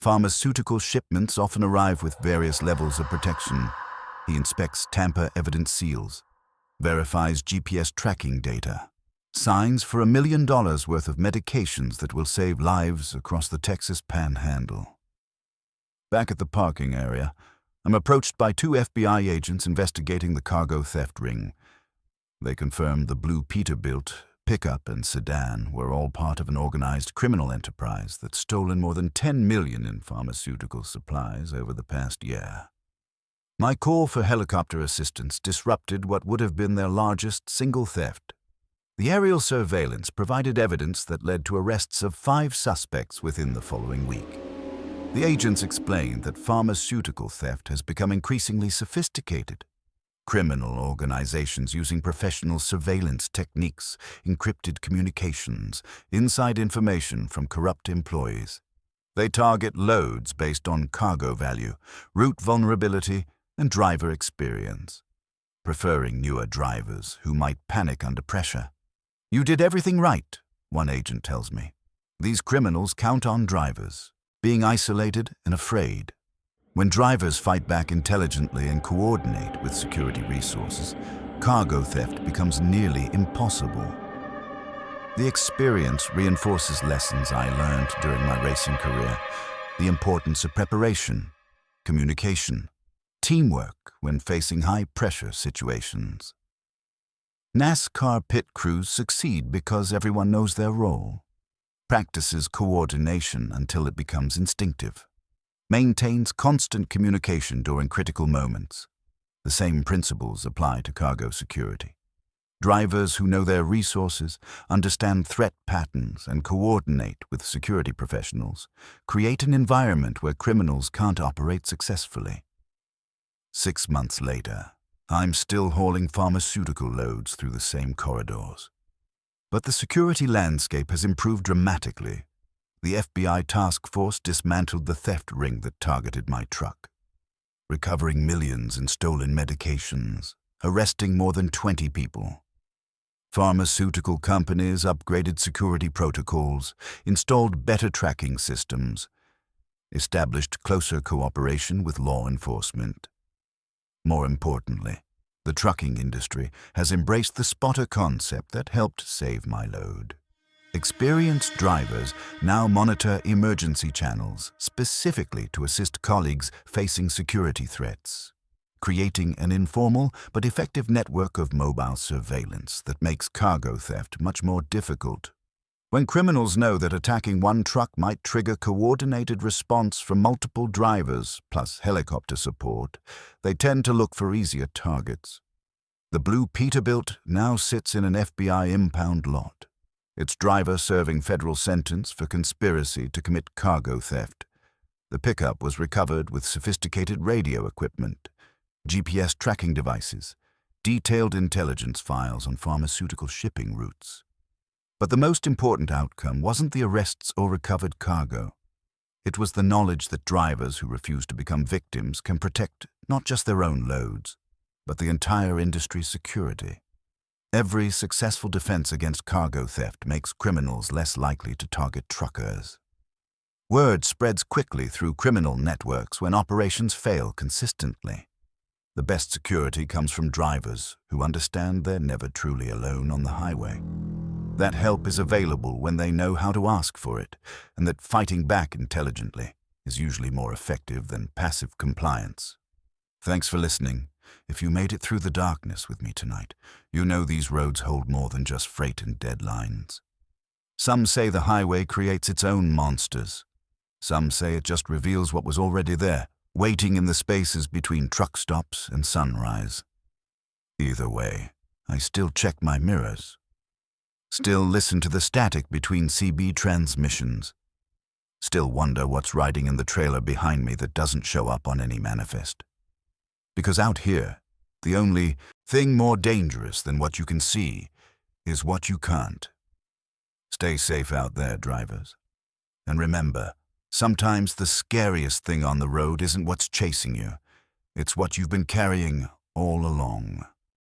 Pharmaceutical shipments often arrive with various levels of protection. He inspects tamper evidence seals, verifies GPS tracking data, signs for $1 million worth of medications that will save lives across the Texas Panhandle. Back at the parking area, I'm approached by 2 FBI agents investigating the cargo theft ring. They confirmed the blue Peterbilt pickup and sedan were all part of an organized criminal enterprise that's stolen more than $10 million in pharmaceutical supplies over the past year. My call for helicopter assistance disrupted what would have been their largest single theft. The aerial surveillance provided evidence that led to arrests of 5 suspects within the following week. The agents explained that pharmaceutical theft has become increasingly sophisticated. Criminal organizations using professional surveillance techniques, encrypted communications, inside information from corrupt employees. They target loads based on cargo value, route vulnerability, and driver experience, preferring newer drivers who might panic under pressure. "You did everything right," one agent tells me. "These criminals count on drivers, being isolated and afraid. When drivers fight back intelligently and coordinate with security resources, cargo theft becomes nearly impossible." The experience reinforces lessons I learned during my racing career: the importance of preparation, communication, teamwork when facing high-pressure situations. NASCAR pit crews succeed because everyone knows their role, practices coordination until it becomes instinctive, maintains constant communication during critical moments. The same principles apply to cargo security. Drivers who know their resources, understand threat patterns, and coordinate with security professionals create an environment where criminals can't operate successfully. 6 months later, I'm still hauling pharmaceutical loads through the same corridors. But the security landscape has improved dramatically. The FBI task force dismantled the theft ring that targeted my truck, recovering millions in stolen medications, arresting more than 20 people. Pharmaceutical companies upgraded security protocols, installed better tracking systems, established closer cooperation with law enforcement. More importantly, the trucking industry has embraced the spotter concept that helped save my load. Experienced drivers now monitor emergency channels specifically to assist colleagues facing security threats, creating an informal but effective network of mobile surveillance that makes cargo theft much more difficult. When criminals know that attacking one truck might trigger coordinated response from multiple drivers plus helicopter support, they tend to look for easier targets. The blue Peterbilt now sits in an FBI impound lot, its driver serving federal sentence for conspiracy to commit cargo theft. The pickup was recovered with sophisticated radio equipment, GPS tracking devices, detailed intelligence files on pharmaceutical shipping routes. But the most important outcome wasn't the arrests or recovered cargo. It was the knowledge that drivers who refuse to become victims can protect not just their own loads, but the entire industry's security. Every successful defense against cargo theft makes criminals less likely to target truckers. Word spreads quickly through criminal networks when operations fail consistently. The best security comes from drivers who understand they're never truly alone on the highway. That help is available when they know how to ask for it, and that fighting back intelligently is usually more effective than passive compliance. Thanks for listening. If you made it through the darkness with me tonight, you know these roads hold more than just freight and deadlines. Some say the highway creates its own monsters. Some say it just reveals what was already there, waiting in the spaces between truck stops and sunrise. Either way, I still check my mirrors. Still listen to the static between CB transmissions. Still wonder what's riding in the trailer behind me that doesn't show up on any manifest. Because out here, the only thing more dangerous than what you can see is what you can't. Stay safe out there, drivers. And remember, sometimes the scariest thing on the road isn't what's chasing you. It's what you've been carrying all along.